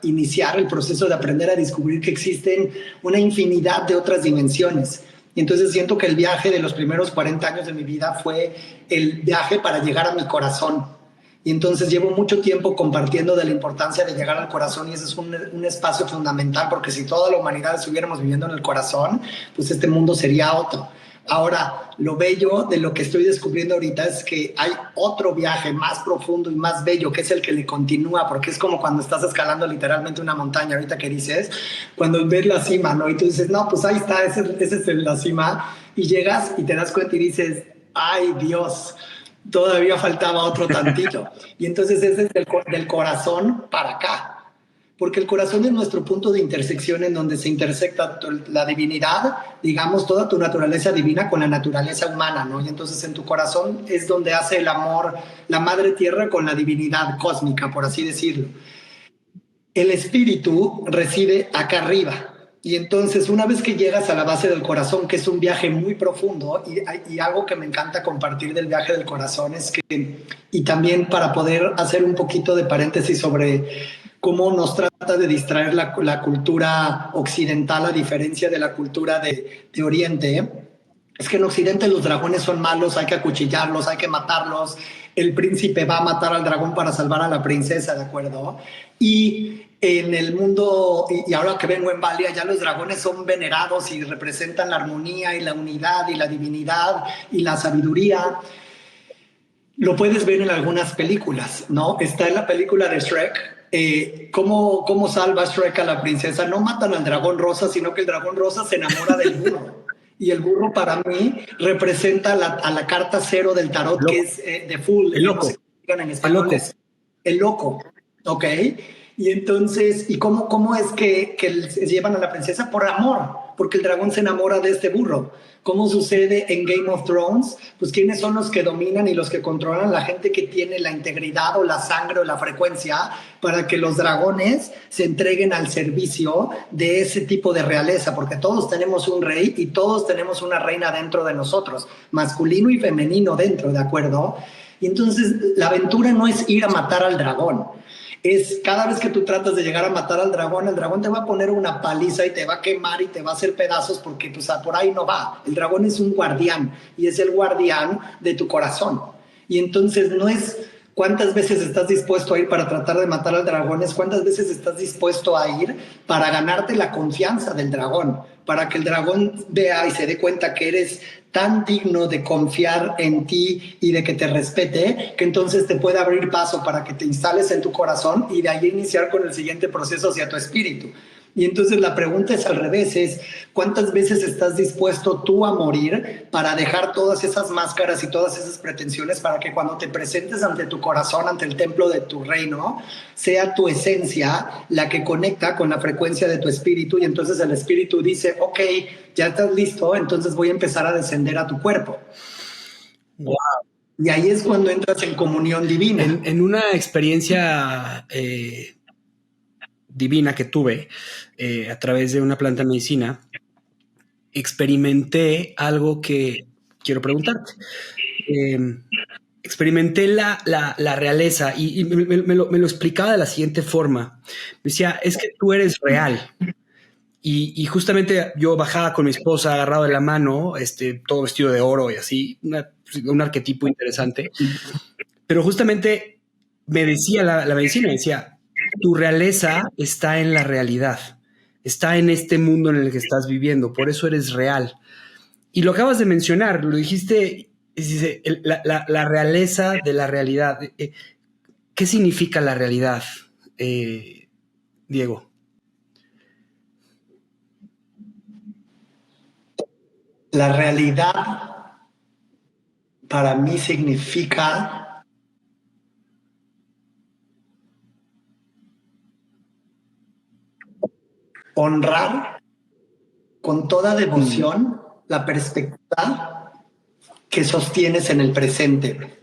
iniciar el proceso de aprender a descubrir que existen una infinidad de otras dimensiones. Y entonces siento que el viaje de los primeros 40 años de mi vida fue el viaje para llegar a mi corazón. Y entonces llevo mucho tiempo compartiendo de la importancia de llegar al corazón, y ese es un espacio fundamental, porque si toda la humanidad estuviéramos viviendo en el corazón, pues este mundo sería otro. Ahora, lo bello de lo que estoy descubriendo ahorita es que hay otro viaje más profundo y más bello, que es el que le continúa, porque es como cuando estás escalando literalmente una montaña, ahorita que dices, cuando ves la cima, ¿no? Y tú dices, no, pues ahí está, ese es la cima, y llegas y te das cuenta y dices, ay Dios, todavía faltaba otro tantito. Y entonces ese es del corazón para acá, porque el corazón es nuestro punto de intersección en donde se intersecta la divinidad, digamos, toda tu naturaleza divina con la naturaleza humana, ¿no? Y entonces en tu corazón es donde hace el amor la madre tierra con la divinidad cósmica, por así decirlo. El espíritu reside acá arriba. Y entonces, una vez que llegas a la base del corazón, que es un viaje muy profundo, y algo que me encanta compartir del viaje del corazón es que, y también para poder hacer un poquito de paréntesis sobre cómo nos trata de distraer la cultura occidental a diferencia de la cultura de Oriente, es que en Occidente los dragones son malos, hay que acuchillarlos, hay que matarlos, el príncipe va a matar al dragón para salvar a la princesa, ¿de acuerdo? Y en el mundo, y ahora que vengo en Valia, ya los dragones son venerados y representan la armonía y la unidad y la divinidad y la sabiduría. Lo puedes ver en algunas películas, ¿no? Está en la película de Shrek. ¿Cómo salva Shrek a la princesa? No matan al dragón rosa, sino que el dragón rosa se enamora del burro. Y el burro para mí representa a la carta cero del tarot, que es The Fool.
El
No
loco.
sé cómo digan en
El
español,
loco.
es el loco, ¿ok? Y entonces, ¿y cómo es que se llevan a la princesa? Por amor, porque el dragón se enamora de este burro. ¿Cómo sucede en Game of Thrones? Pues quiénes son los que dominan y los que controlan, la gente que tiene la integridad o la sangre o la frecuencia para que los dragones se entreguen al servicio de ese tipo de realeza, porque todos tenemos un rey y todos tenemos una reina dentro de nosotros, masculino y femenino dentro, ¿de acuerdo? Y entonces la aventura no es ir a matar al dragón, es cada vez que tú tratas de llegar a matar al dragón, el dragón te va a poner una paliza y te va a quemar y te va a hacer pedazos, porque pues, por ahí no va. El dragón es un guardián y es el guardián de tu corazón. Y entonces no es cuántas veces estás dispuesto a ir para tratar de matar al dragón, es cuántas veces estás dispuesto a ir para ganarte la confianza del dragón, para que el dragón vea y se dé cuenta que eres tan digno de confiar en ti y de que te respete, que entonces te puede abrir paso para que te instales en tu corazón y de ahí iniciar con el siguiente proceso hacia tu espíritu. Y entonces la pregunta es al revés, es ¿cuántas veces estás dispuesto tú a morir para dejar todas esas máscaras y todas esas pretensiones para que cuando te presentes ante tu corazón, ante el templo de tu reino, sea tu esencia la que conecta con la frecuencia de tu espíritu? Y entonces el espíritu dice, ok, ya estás listo, entonces voy a empezar a descender a tu cuerpo.
Wow.
Y ahí es cuando entras en comunión divina.
En una experiencia divina que tuve a través de una planta de medicina, experimenté algo que quiero preguntarte. Eh, Experimenté la realeza y me lo explicaba de la siguiente forma. Me decía, es que tú eres real. Y justamente yo bajaba con mi esposa agarrado de la mano, todo vestido de oro y así, un arquetipo interesante. Pero justamente me decía la medicina, me decía, tu realeza está en la realidad, está en este mundo en el que estás viviendo, por eso eres real. Y lo acabas de mencionar, lo dijiste, dice, la realeza de la realidad. ¿Qué significa la realidad, Diego?
La realidad para mí significa honrar con toda devoción la perspectiva que sostienes en el presente.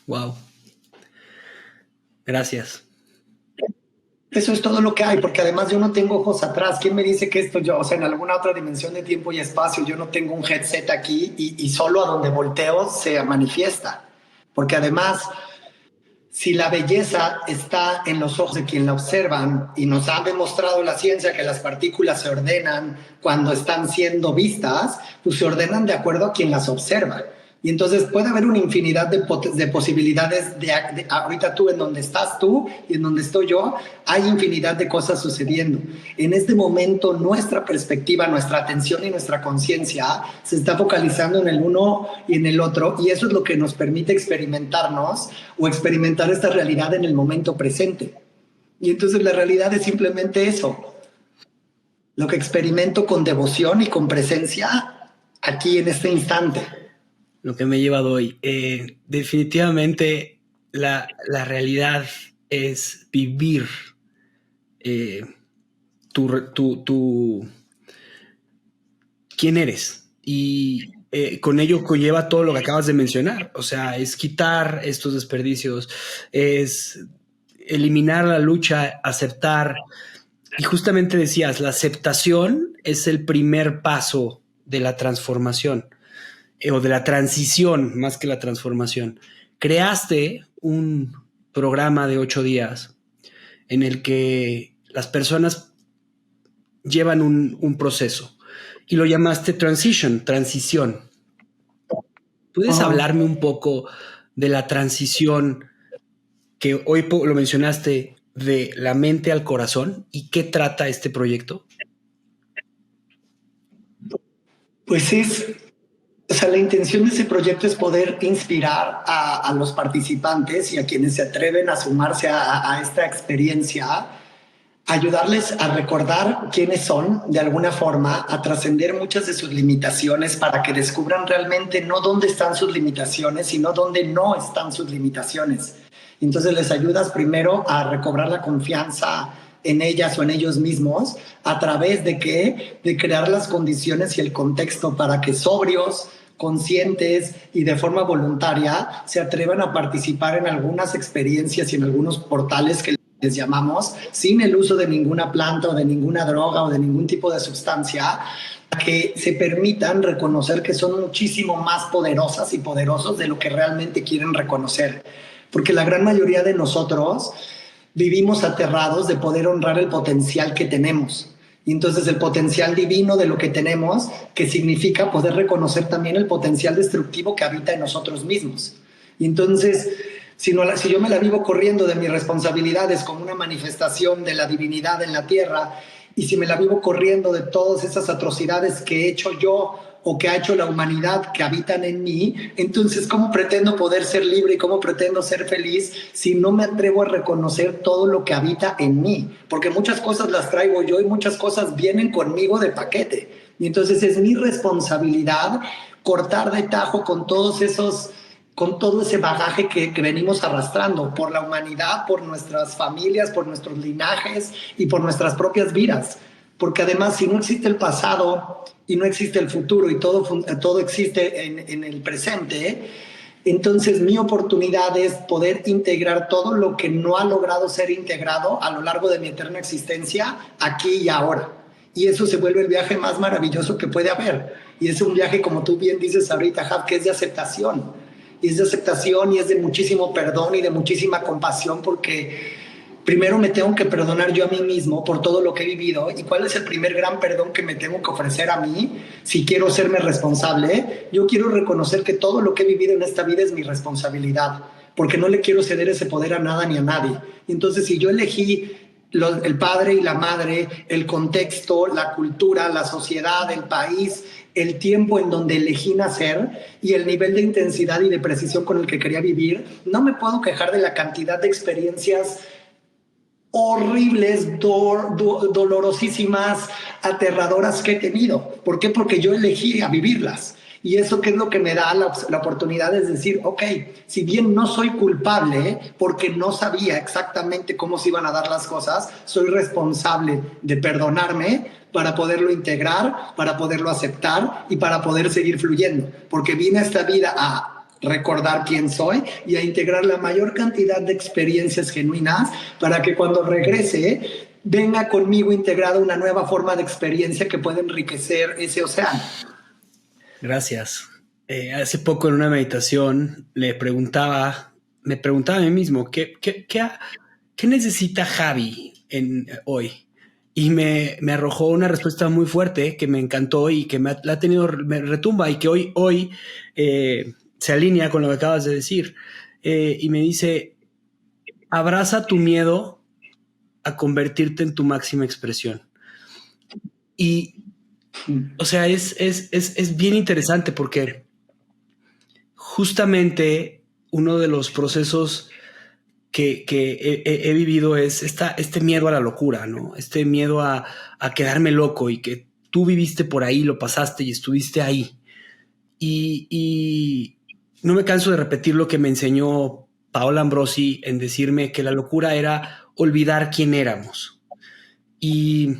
Wow. Gracias.
Eso es todo lo que hay, porque además yo no tengo ojos atrás. ¿Quién me dice que esto yo, o sea, en alguna otra dimensión de tiempo y espacio, yo no tengo un headset aquí y solo a donde volteo se manifiesta? Porque además, si la belleza está en los ojos de quien la observan y nos ha demostrado la ciencia que las partículas se ordenan cuando están siendo vistas, pues se ordenan de acuerdo a quien las observa. Y entonces puede haber una infinidad de posibilidades ahorita tú en donde estás tú y en donde estoy yo, hay infinidad de cosas sucediendo. En este momento nuestra perspectiva, nuestra atención y nuestra conciencia se está focalizando en el uno y en el otro, y eso es lo que nos permite experimentarnos o experimentar esta realidad en el momento presente. Y entonces la realidad es simplemente eso, lo que experimento con devoción y con presencia aquí en este instante.
Lo que me he llevado hoy. Definitivamente la realidad es vivir quién eres. Y con ello conlleva todo lo que acabas de mencionar. O sea, es quitar estos desperdicios, es eliminar la lucha, aceptar. Y justamente decías, la aceptación es el primer paso de la transformación. O de la transición más que la transformación. Creaste un programa de 8 días en el que las personas llevan un proceso y lo llamaste transición. ¿Puedes hablarme un poco de la transición que hoy lo mencionaste de la mente al corazón y qué trata este proyecto?
Pues o sea, la intención de ese proyecto es poder inspirar a los participantes y a quienes se atreven a sumarse a esta experiencia, ayudarles a recordar quiénes son de alguna forma, a trascender muchas de sus limitaciones para que descubran realmente no dónde están sus limitaciones, sino dónde no están sus limitaciones. Entonces les ayudas primero a recobrar la confianza en ellas o en ellos mismos a través de qué, de crear las condiciones y el contexto para que sobrios, conscientes y de forma voluntaria se atrevan a participar en algunas experiencias y en algunos portales que les llamamos, sin el uso de ninguna planta o de ninguna droga o de ningún tipo de sustancia, que se permitan reconocer que son muchísimo más poderosas y poderosos de lo que realmente quieren reconocer. Porque la gran mayoría de nosotros vivimos aterrados de poder honrar el potencial que tenemos. Y entonces el potencial divino de lo que tenemos, que significa poder reconocer también el potencial destructivo que habita en nosotros mismos. Y entonces, si yo me la vivo corriendo de mis responsabilidades como una manifestación de la divinidad en la tierra, y si me la vivo corriendo de todas esas atrocidades que he hecho yo o que ha hecho la humanidad que habitan en mí, entonces ¿cómo pretendo poder ser libre y cómo pretendo ser feliz si no me atrevo a reconocer todo lo que habita en mí? Porque muchas cosas las traigo yo y muchas cosas vienen conmigo de paquete. Y entonces es mi responsabilidad cortar de tajo con todo ese bagaje que venimos arrastrando por la humanidad, por nuestras familias, por nuestros linajes y por nuestras propias vidas. Porque además, si no existe el pasado y no existe el futuro y todo existe en el presente, entonces mi oportunidad es poder integrar todo lo que no ha logrado ser integrado a lo largo de mi eterna existencia, aquí y ahora. Y eso se vuelve el viaje más maravilloso que puede haber. Y es un viaje, como tú bien dices ahorita, Jav, que es de aceptación. Y es de aceptación y es de muchísimo perdón y de muchísima compasión, porque primero me tengo que perdonar yo a mí mismo por todo lo que he vivido. ¿Y cuál es el primer gran perdón que me tengo que ofrecer a mí si quiero serme responsable? Yo quiero reconocer que todo lo que he vivido en esta vida es mi responsabilidad, porque no le quiero ceder ese poder a nada ni a nadie. Y entonces, si yo elegí el padre y la madre, el contexto, la cultura, la sociedad, el país, el tiempo en donde elegí nacer y el nivel de intensidad y de precisión con el que quería vivir, no me puedo quejar de la cantidad de experiencias horribles, dolorosísimas, aterradoras que he tenido. ¿Por qué? Porque yo elegí a vivirlas. Y eso que es lo que me da la oportunidad es decir, ok, si bien no soy culpable porque no sabía exactamente cómo se iban a dar las cosas, soy responsable de perdonarme para poderlo integrar, para poderlo aceptar y para poder seguir fluyendo. Porque vine a esta vida a recordar quién soy y a integrar la mayor cantidad de experiencias genuinas para que cuando regrese venga conmigo integrada una nueva forma de experiencia que puede enriquecer ese océano.
Gracias. Hace poco en una meditación me preguntaba a mí mismo, ¿qué necesita Javi hoy? Y me arrojó una respuesta muy fuerte que me encantó y que me retumba y que hoy se alinea con lo que acabas de decir. Y me dice, abraza tu miedo a convertirte en tu máxima expresión. Y, o sea, es bien interesante porque justamente uno de los procesos que he vivido es este miedo a la locura, ¿no? Este miedo a quedarme loco y que tú viviste por ahí, lo pasaste y estuviste ahí. Y no me canso de repetir lo que me enseñó Paola Ambrosi en decirme que la locura era olvidar quién éramos. Y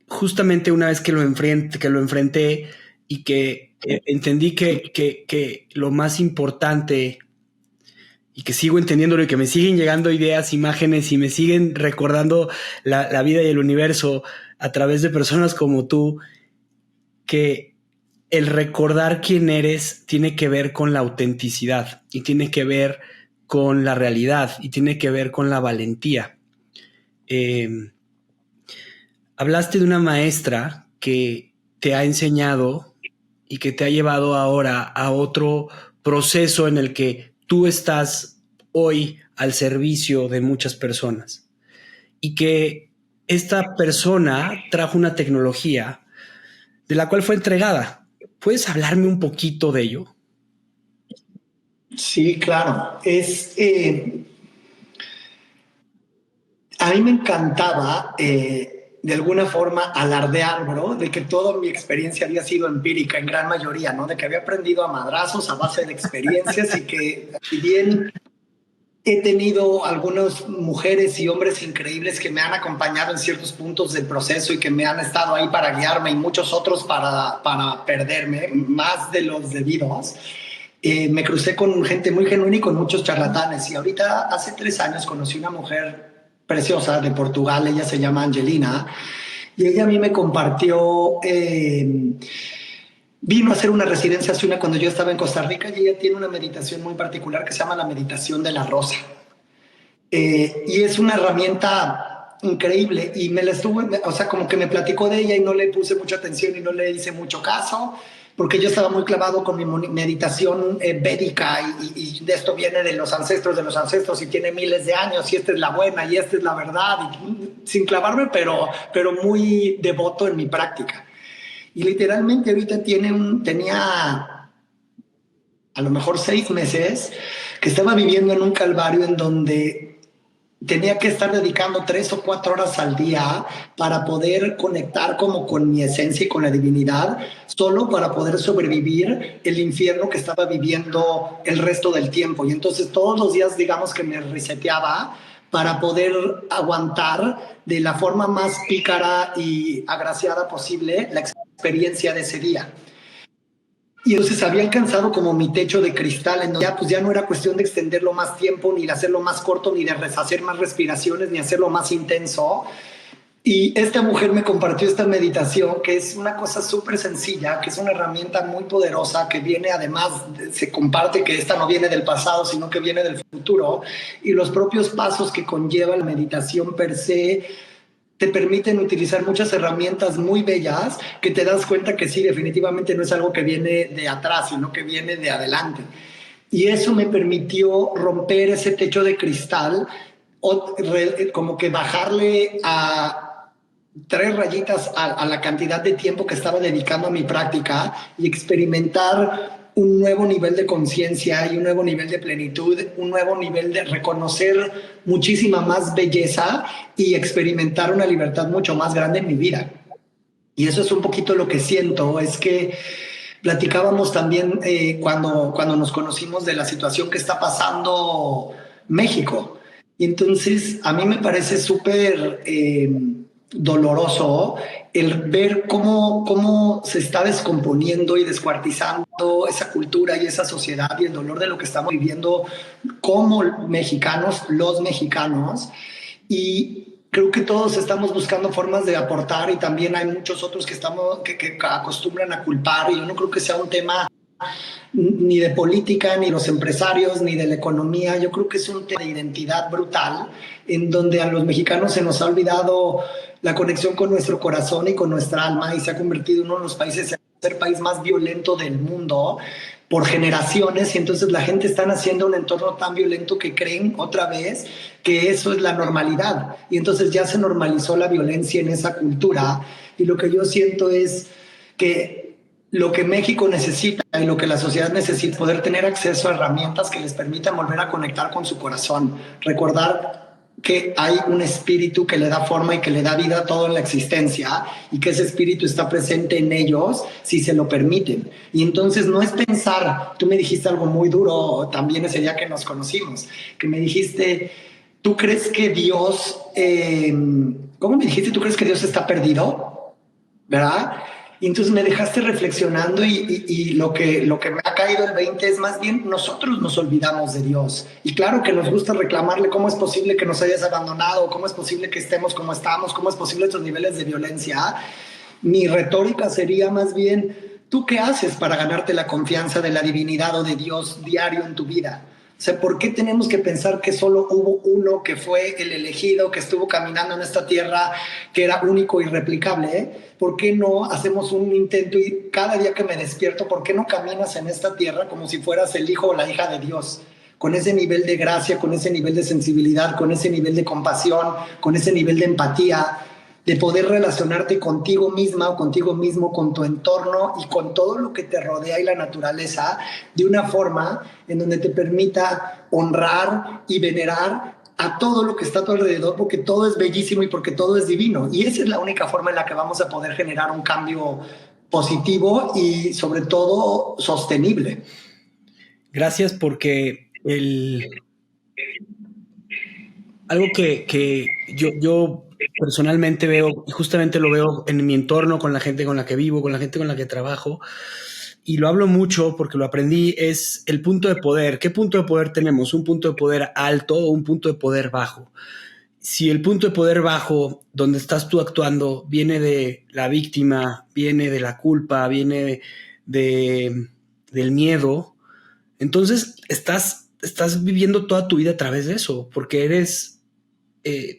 justamente una vez que lo enfrenté y que entendí que lo más importante y que sigo entendiéndolo y que me siguen llegando ideas, imágenes y me siguen recordando la vida y el universo a través de personas como tú, que el recordar quién eres tiene que ver con la autenticidad y tiene que ver con la realidad y tiene que ver con la valentía. Hablaste de una maestra que te ha enseñado y que te ha llevado ahora a otro proceso en el que tú estás hoy al servicio de muchas personas y que esta persona trajo una tecnología de la cual fue entregada. ¿Puedes hablarme un poquito de ello?
Sí, claro. A mí me encantaba de alguna forma alardear, bro, de que toda mi experiencia había sido empírica en gran mayoría, ¿no? De que había aprendido a madrazos a base de experiencias y que si bien he tenido algunas mujeres y hombres increíbles que me han acompañado en ciertos puntos del proceso y que me han estado ahí para guiarme y muchos otros para perderme, más de los debidos. Me crucé con gente muy genuina y con muchos charlatanes. Y ahorita, hace 3 años, conocí una mujer preciosa de Portugal, ella se llama Angelina, y ella a mí me compartió, vino a hacer una residencia suya cuando yo estaba en Costa Rica y ella tiene una meditación muy particular que se llama la meditación de la rosa. Y es una herramienta increíble y me la estuve, o sea, como que me platicó de ella y no le puse mucha atención y no le hice mucho caso porque yo estaba muy clavado con mi meditación védica y de esto viene de los ancestros y tiene miles de años y esta es la buena y esta es la verdad, y, sin clavarme, pero muy devoto en mi práctica. Y literalmente ahorita tenía a lo mejor 6 meses que estaba viviendo en un calvario en donde tenía que estar dedicando 3 o 4 horas al día para poder conectar como con mi esencia y con la divinidad, solo para poder sobrevivir el infierno que estaba viviendo el resto del tiempo. Y entonces todos los días, digamos que me reseteaba para poder aguantar de la forma más pícara y agraciada posible la experiencia de ese día. Y entonces había alcanzado como mi techo de cristal, en donde ya no era cuestión de extenderlo más tiempo, ni de hacerlo más corto, ni de hacer más respiraciones, ni hacerlo más intenso. Y esta mujer me compartió esta meditación, que es una cosa súper sencilla, que es una herramienta muy poderosa, que viene además, se comparte que esta no viene del pasado, sino que viene del futuro. Y los propios pasos que conlleva la meditación per se te permiten utilizar muchas herramientas muy bellas que te das cuenta que sí, definitivamente no es algo que viene de atrás, sino que viene de adelante. Y eso me permitió romper ese techo de cristal, como que bajarle a 3 rayitas a la cantidad de tiempo que estaba dedicando a mi práctica y experimentar un nuevo nivel de conciencia y un nuevo nivel de plenitud, un nuevo nivel de reconocer muchísima más belleza y experimentar una libertad mucho más grande en mi vida. Y eso es un poquito lo que siento, es que platicábamos también cuando nos conocimos de la situación que está pasando México. Y entonces a mí me parece súper doloroso el ver cómo se está descomponiendo y descuartizando esa cultura y esa sociedad y el dolor de lo que estamos viviendo como mexicanos, los mexicanos. Y creo que todos estamos buscando formas de aportar y también hay muchos otros que acostumbran a culpar y yo no creo que sea un tema ni de política, ni los empresarios, ni de la economía. Yo creo que es un tema de identidad brutal, en donde a los mexicanos se nos ha olvidado la conexión con nuestro corazón y con nuestra alma, y se ha convertido en uno de los países, el tercer país más violento del mundo por generaciones, y entonces la gente está haciendo un entorno tan violento que creen otra vez que eso es la normalidad, y entonces ya se normalizó la violencia en esa cultura, y lo que yo siento es que lo que México necesita y lo que la sociedad necesita es poder tener acceso a herramientas que les permitan volver a conectar con su corazón, recordar que hay un espíritu que le da forma y que le da vida a toda la existencia y que ese espíritu está presente en ellos si se lo permiten. Y entonces no es pensar, tú me dijiste algo muy duro también ese día que nos conocimos, que me dijiste, ¿tú crees que Dios, ¿cómo me dijiste? ¿Tú crees que Dios está perdido? ¿Verdad? Y entonces me dejaste reflexionando y lo que me ha caído el 20 es más bien nosotros nos olvidamos de Dios. Y claro que nos gusta reclamarle cómo es posible que nos hayas abandonado, cómo es posible que estemos como estamos, cómo es posible estos niveles de violencia. Mi retórica sería más bien, ¿tú qué haces para ganarte la confianza de la divinidad o de Dios diario en tu vida? O sea, ¿por qué tenemos que pensar que solo hubo uno que fue el elegido, que estuvo caminando en esta tierra, que era único y irreplicable? ¿Por qué no hacemos un intento y cada día que me despierto, ¿por qué no caminas en esta tierra como si fueras el hijo o la hija de Dios? Con ese nivel de gracia, con ese nivel de sensibilidad, con ese nivel de compasión, con ese nivel de empatía, de poder relacionarte contigo misma o contigo mismo, con tu entorno y con todo lo que te rodea y la naturaleza, de una forma en donde te permita honrar y venerar a todo lo que está a tu alrededor, porque todo es bellísimo y porque todo es divino. Y esa es la única forma en la que vamos a poder generar un cambio positivo y sobre todo sostenible.
Gracias porque algo que yo personalmente veo, y justamente lo veo en mi entorno, con la gente con la que vivo, con la gente con la que trabajo, y lo hablo mucho porque lo aprendí, es el punto de poder. ¿Qué punto de poder tenemos? ¿Un punto de poder alto o un punto de poder bajo? Si el punto de poder bajo, donde estás tú actuando, viene de la víctima, viene de la culpa, viene del miedo, entonces estás viviendo toda tu vida a través de eso, porque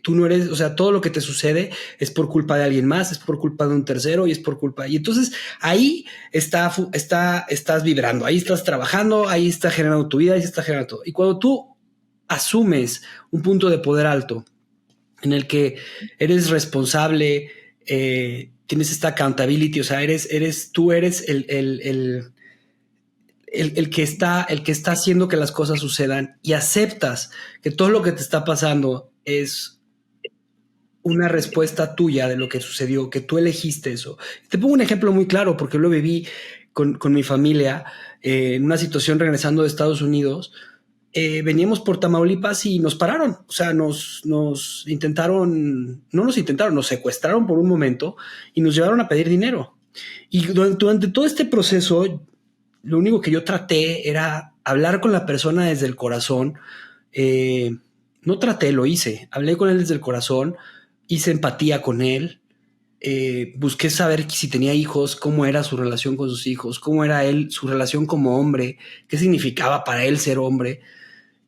tú no eres, o sea, todo lo que te sucede es por culpa de alguien más, es por culpa de un tercero y es por culpa. Y entonces ahí estás vibrando, ahí estás trabajando, ahí está generando tu vida, ahí está generando todo. Y cuando tú asumes un punto de poder alto en el que eres responsable, tienes esta accountability, o sea, tú eres el que está haciendo que las cosas sucedan y aceptas que todo lo que te está pasando es una respuesta tuya de lo que sucedió, que tú elegiste eso. Te pongo un ejemplo muy claro porque lo viví con mi familia en una situación regresando de Estados Unidos. Veníamos por Tamaulipas y nos pararon, o sea, nos intentaron, no nos intentaron, nos secuestraron por un momento y nos llevaron a pedir dinero. Y durante todo este proceso, lo único que yo traté era hablar con la persona desde el corazón. No traté, lo hice. Hablé con él desde el corazón, hice empatía con él, busqué saber si tenía hijos, cómo era su relación con sus hijos, cómo era él, su relación como hombre, qué significaba para él ser hombre.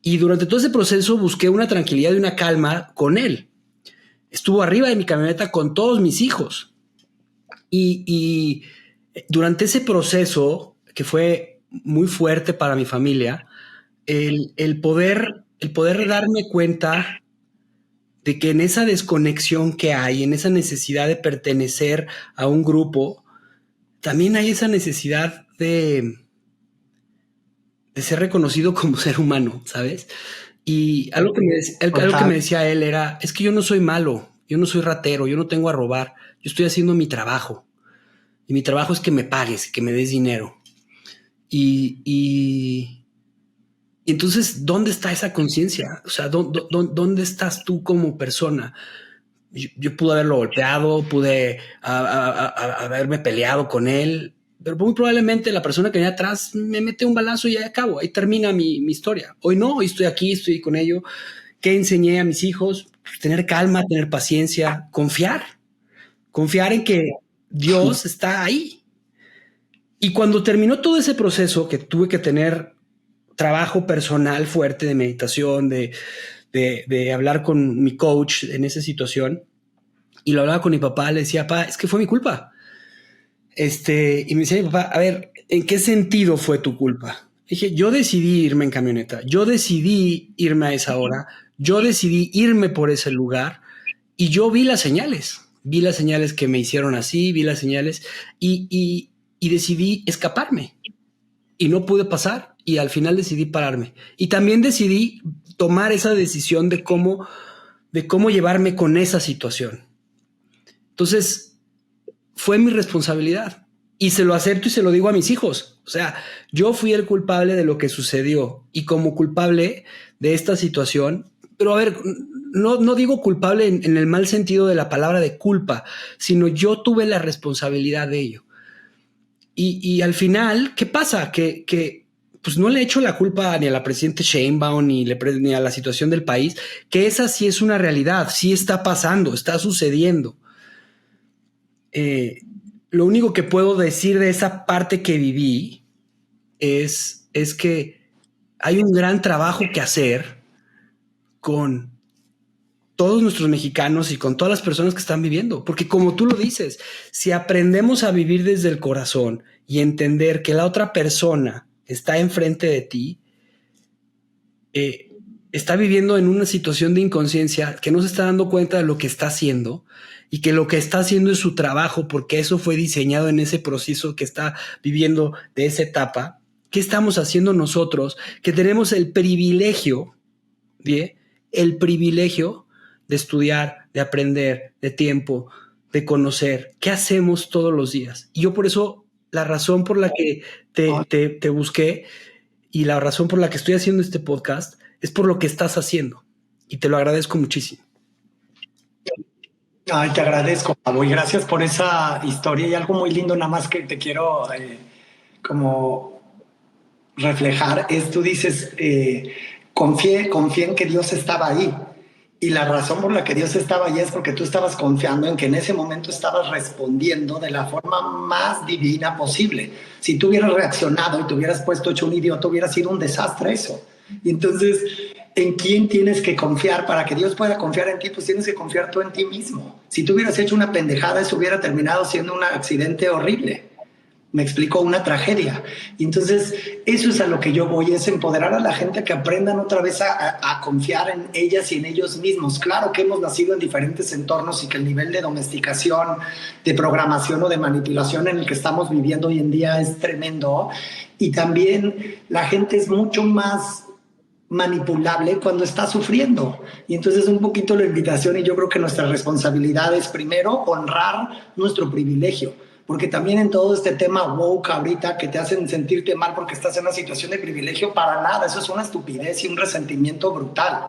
Y durante todo ese proceso busqué una tranquilidad y una calma con él. Estuvo arriba de mi camioneta con todos mis hijos. Y durante ese proceso, que fue muy fuerte para mi familia, el poder darme cuenta de que en esa desconexión que hay, en esa necesidad de pertenecer a un grupo, también hay esa necesidad de ser reconocido como ser humano, ¿sabes? Y algo que me decía él era, es que yo no soy malo, yo no soy ratero, yo no tengo a robar, yo estoy haciendo mi trabajo. Y mi trabajo es que me pagues, que me des dinero. Y entonces, ¿dónde está esa conciencia? O sea, ¿dónde estás tú como persona? Yo pude haberlo golpeado, pude haberme peleado con él, pero muy probablemente la persona que venía atrás me mete un balazo y ya acabo, ahí termina mi historia. Hoy no, hoy estoy aquí, estoy con ello. ¿Qué enseñé a mis hijos? Pues tener calma, tener paciencia, confiar en que Dios está ahí. Y cuando terminó todo ese proceso, que tuve que tener trabajo personal fuerte de meditación, de hablar con mi coach en esa situación, y lo hablaba con mi papá, le decía, papá, es que fue mi culpa. Y me decía mi papá, a ver, ¿en qué sentido fue tu culpa? Dije, yo decidí irme en camioneta, yo decidí irme a esa hora, yo decidí irme por ese lugar y yo vi las señales que me hicieron así, vi las señales y decidí escaparme y no pude pasar y al final decidí pararme. Y también decidí tomar esa decisión de cómo llevarme con esa situación. Entonces, fue mi responsabilidad. Y se lo acepto y se lo digo a mis hijos. O sea, yo fui el culpable de lo que sucedió y como culpable de esta situación, pero a ver, no digo culpable en el mal sentido de la palabra de culpa, sino yo tuve la responsabilidad de ello. Y al final, ¿qué pasa? Que pues no le echo la culpa ni a la presidente Sheinbaum ni a la situación del país, que esa sí es una realidad, sí está pasando, está sucediendo. Lo único que puedo decir de esa parte que viví es que hay un gran trabajo que hacer con todos nuestros mexicanos y con todas las personas que están viviendo. Porque como tú lo dices, si aprendemos a vivir desde el corazón y entender que la otra persona está enfrente de ti, está viviendo en una situación de inconsciencia, que no se está dando cuenta de lo que está haciendo y que lo que está haciendo es su trabajo porque eso fue diseñado en ese proceso que está viviendo de esa etapa. ¿Qué estamos haciendo nosotros que tenemos el privilegio, ¿bien? El privilegio de estudiar, de aprender, de tiempo, de conocer? ¿Qué hacemos todos los días? Y yo por eso, la razón por la que te busqué y la razón por la que estoy haciendo este podcast es por lo que estás haciendo. Y te lo agradezco muchísimo.
Ay, te agradezco, Pablo, y gracias por esa historia. Y algo muy lindo, nada más que te quiero como reflejar, es tú dices, confié en que Dios estaba ahí. Y la razón por la que Dios estaba ahí es porque tú estabas confiando en que en ese momento estabas respondiendo de la forma más divina posible. Si tú hubieras reaccionado y te hubieras puesto hecho un idiota, hubiera sido un desastre eso. Y entonces, ¿en quién tienes que confiar? Para que Dios pueda confiar en ti, pues tienes que confiar tú en ti mismo. Si tú hubieras hecho una pendejada, eso hubiera terminado siendo un accidente horrible. Me explicó, una tragedia. Y entonces eso es a lo que yo voy, es empoderar a la gente que aprendan otra vez a confiar en ellas y en ellos mismos. Claro que hemos nacido en diferentes entornos y que el nivel de domesticación, de programación o de manipulación en el que estamos viviendo hoy en día es tremendo. Y también la gente es mucho más manipulable cuando está sufriendo. Y entonces un poquito la invitación, y yo creo que nuestra responsabilidad es primero honrar nuestro privilegio. Porque también en todo este tema woke ahorita que te hacen sentirte mal porque estás en una situación de privilegio, para nada, eso es una estupidez y un resentimiento brutal. O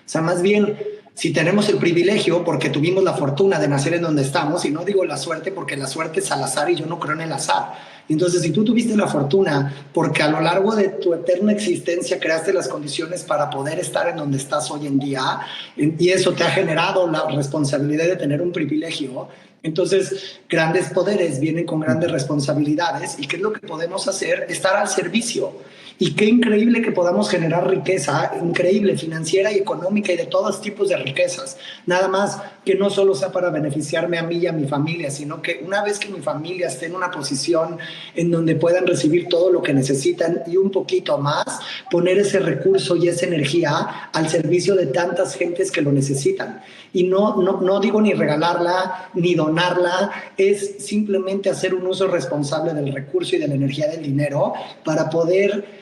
sea, más bien, si tenemos el privilegio porque tuvimos la fortuna de nacer en donde estamos, y no digo la suerte porque la suerte es al azar y yo no creo en el azar. Entonces, si tú tuviste la fortuna porque a lo largo de tu eterna existencia creaste las condiciones para poder estar en donde estás hoy en día, y eso te ha generado la responsabilidad de tener un privilegio, entonces grandes poderes vienen con grandes responsabilidades. ¿Y qué es lo que podemos hacer? Estar al servicio. Y qué increíble que podamos generar riqueza, increíble, financiera y económica y de todos tipos de riquezas. Nada más que no solo sea para beneficiarme a mí y a mi familia, sino que una vez que mi familia esté en una posición en donde puedan recibir todo lo que necesitan y un poquito más, poner ese recurso y esa energía al servicio de tantas gentes que lo necesitan. Y no digo ni regalarla ni donarla, es simplemente hacer un uso responsable del recurso y de la energía del dinero para poder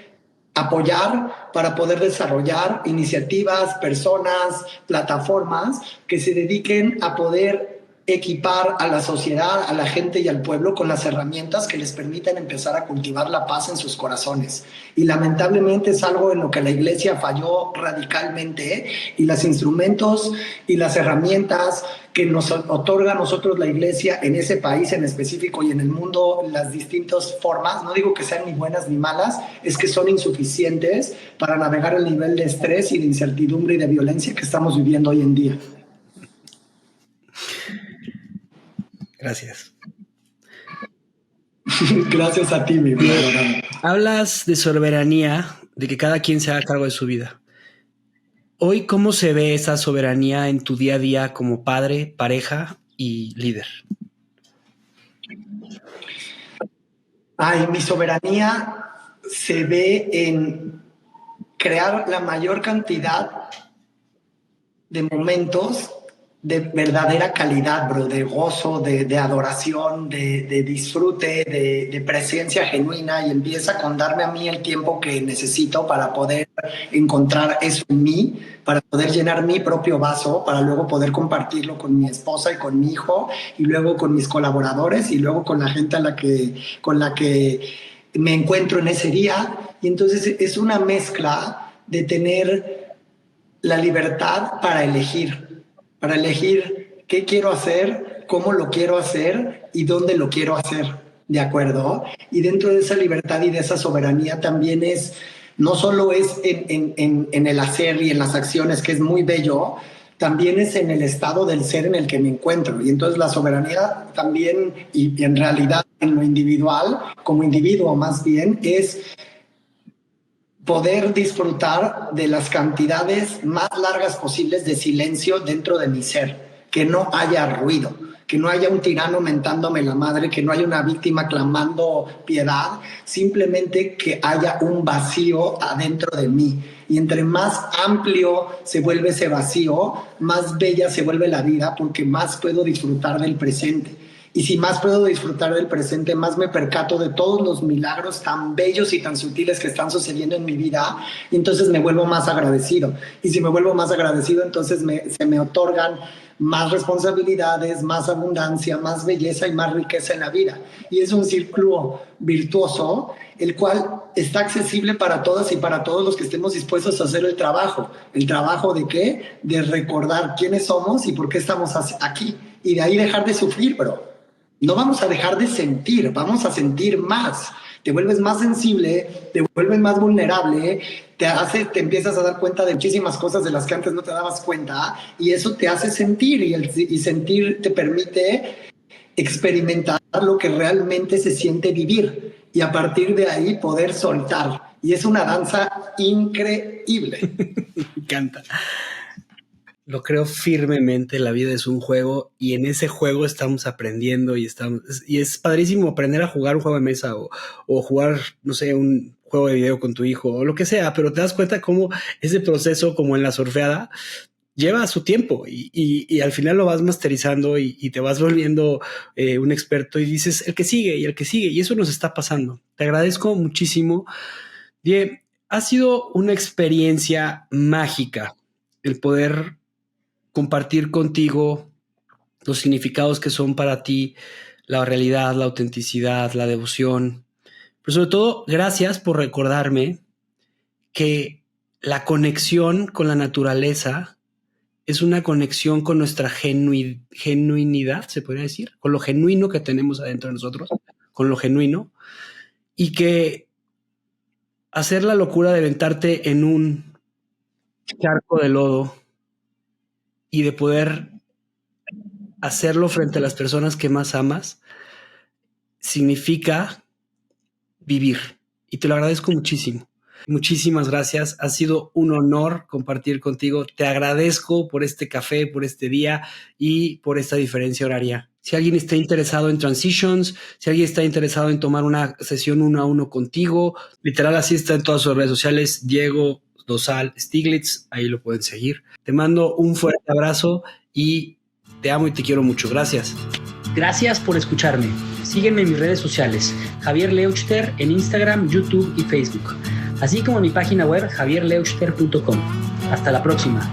apoyar, para poder desarrollar iniciativas, personas, plataformas que se dediquen a poder equipar a la sociedad, a la gente y al pueblo con las herramientas que les permitan empezar a cultivar la paz en sus corazones. Y lamentablemente es algo en lo que la iglesia falló radicalmente, ¿eh? Y los instrumentos y las herramientas que nos otorga a nosotros la iglesia en ese país en específico y en el mundo, las distintas formas, no digo que sean ni buenas ni malas, es que son insuficientes para navegar el nivel de estrés y de incertidumbre y de violencia que estamos viviendo hoy en día.
Gracias.
Gracias a ti, mi brother.
Hablas de soberanía, de que cada quien se haga cargo de su vida. Hoy, ¿cómo se ve esa soberanía en tu día a día como padre, pareja y líder?
Ay, mi soberanía se ve en crear la mayor cantidad de momentos de verdadera calidad, bro, de gozo, de adoración, de disfrute, de presencia genuina, y empieza con darme a mí el tiempo que necesito para poder encontrar eso en mí, para poder llenar mi propio vaso, para luego poder compartirlo con mi esposa y con mi hijo, y luego con mis colaboradores, y luego con la gente con la que me encuentro en ese día. Y entonces es una mezcla de tener la libertad para elegir qué quiero hacer, cómo lo quiero hacer y dónde lo quiero hacer, ¿de acuerdo? Y dentro de esa libertad y de esa soberanía también no solo es en el hacer y en las acciones, que es muy bello, también es en el estado del ser en el que me encuentro. Y entonces la soberanía también, y en realidad en lo individual, como individuo más bien, es poder disfrutar de las cantidades más largas posibles de silencio dentro de mi ser, que no haya ruido, que no haya un tirano mentándome la madre, que no haya una víctima clamando piedad, simplemente que haya un vacío adentro de mí. Y entre más amplio se vuelve ese vacío, más bella se vuelve la vida, porque más puedo disfrutar del presente. Y si más puedo disfrutar del presente, más me percato de todos los milagros tan bellos y tan sutiles que están sucediendo en mi vida, y entonces me vuelvo más agradecido. Y si me vuelvo más agradecido, entonces se me otorgan más responsabilidades, más abundancia, más belleza y más riqueza en la vida. Y es un círculo virtuoso, el cual está accesible para todas y para todos los que estemos dispuestos a hacer el trabajo. ¿El trabajo de qué? De recordar quiénes somos y por qué estamos aquí. Y de ahí dejar de sufrir, bro. No vamos a dejar de sentir, vamos a sentir más. Te vuelves más sensible, te vuelves más vulnerable, te empiezas a dar cuenta de muchísimas cosas de las que antes no te dabas cuenta, y eso te hace sentir, y sentir te permite experimentar lo que realmente se siente vivir, y a partir de ahí poder soltar. Y es una danza increíble.
Me encanta. Lo creo firmemente, la vida es un juego y en ese juego estamos aprendiendo y es padrísimo aprender a jugar un juego de mesa o jugar, no sé, un juego de video con tu hijo o lo que sea, pero te das cuenta cómo ese proceso, como en la surfeada, lleva su tiempo y al final lo vas masterizando y te vas volviendo un experto y dices el que sigue y eso nos está pasando. Te agradezco muchísimo. Die, ha sido una experiencia mágica el poder compartir contigo los significados que son para ti la realidad, la autenticidad, la devoción. Pero sobre todo, gracias por recordarme que la conexión con la naturaleza es una conexión con nuestra genuinidad, se podría decir, con lo genuino que tenemos adentro de nosotros, con lo genuino, y que hacer la locura de aventarte en un charco de lodo y de poder hacerlo frente a las personas que más amas, significa vivir. Y te lo agradezco muchísimo. Muchísimas gracias. Ha sido un honor compartir contigo. Te agradezco por este café, por este día y por esta diferencia horaria. Si alguien está interesado en Transitions, si alguien está interesado en tomar una sesión 1-a-1 contigo, literal así está en todas sus redes sociales, Diego Dosal Stiglitz, ahí lo pueden seguir. Te mando un fuerte abrazo y te amo y te quiero mucho. Gracias. Gracias por escucharme. Sígueme en mis redes sociales, Javier Leuchter en Instagram, YouTube y Facebook, así como en mi página web javierleuchter.com. Hasta la próxima.